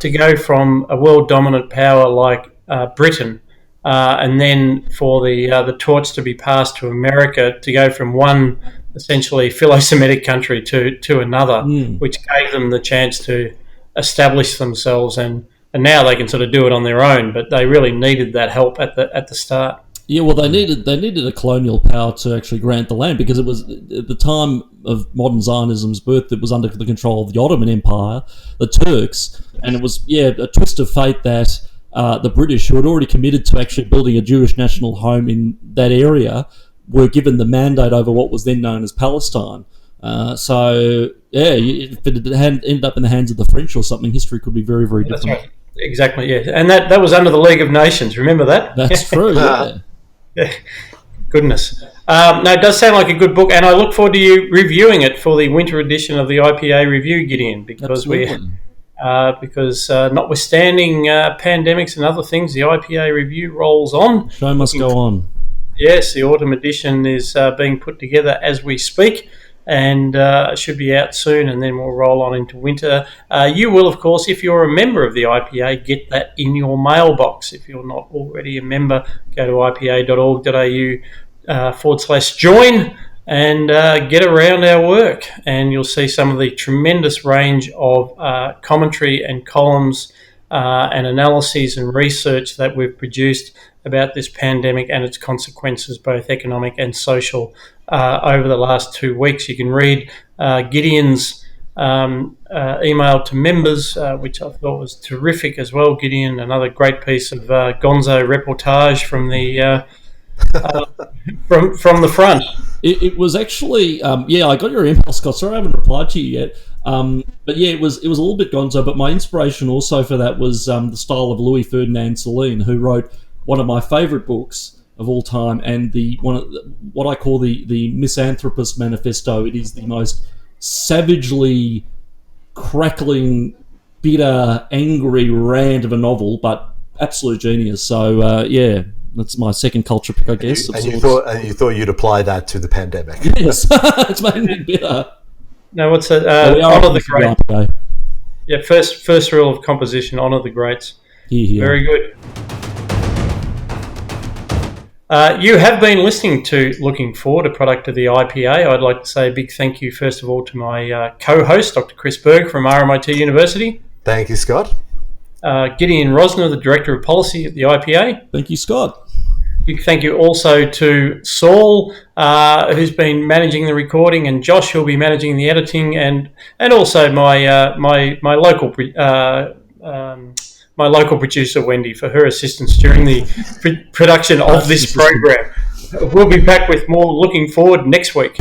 go from a world dominant power like Britain, and then for the torch to be passed to America, to go from one essentially philo-Semitic country to another, which gave them the chance to establish themselves, and now they can sort of do it on their own. But they really needed that help at the start. Yeah, well, they needed a colonial power to actually grant the land, because it was at the time of modern Zionism's birth, it was under the control of the Ottoman Empire, the Turks, and it was a twist of fate that the British, who had already committed to actually building a Jewish national home in that area, were given the mandate over what was then known as Palestine. So if it had ended up in the hands of the French or something, history could be very, very different. That's right. Exactly, yeah. And that was under the League of Nations. Remember that? That's true, yeah. Goodness. No, it does sound like a good book, and I look forward to you reviewing it for the winter edition of the IPA Review, Gideon, because notwithstanding pandemics and other things, the IPA Review rolls on. Show must go on. Yes, the autumn edition is being put together as we speak, and should be out soon, and then we'll roll on into winter. You will, of course, if you're a member of the IPA, get that in your mailbox. If you're not already a member, go to ipa.org.au/join and get around our work, and you'll see some of the tremendous range of commentary and columns and analyses and research that we've produced about this pandemic and its consequences, both economic and social, over the last 2 weeks. You can read Gideon's email to members, which I thought was terrific as well. Gideon, another great piece of gonzo reportage from the from the front. It was actually, I got your email, Scott. Sorry I haven't replied to you yet. But yeah, it was a little bit gonzo, but my inspiration also for that was the style of Louis Ferdinand Céline, who wrote one of my favourite books of all time, and what I call the Misanthropist Manifesto. It is the most savagely crackling, bitter, angry rant of a novel, but absolute genius. So yeah, that's my second culture pick, I guess. And you thought you'd apply that to the pandemic. Yes, it's made me bitter. No, what's that? Honour the great. Yeah, first rule of composition: honour the greats. Yeah. Very good. You have been listening to Looking Forward, a product of the IPA. I'd like to say a big thank you, first of all, to my co-host, Dr. Chris Berg from RMIT University. Thank you, Scott. Gideon Rozner, the Director of Policy at the IPA. Thank you, Scott. Big thank you also to Saul, who's been managing the recording, and Josh, who'll be managing the editing, and also my local producer, Wendy, for her assistance during the production of this program. We'll be back with more Looking Forward next week.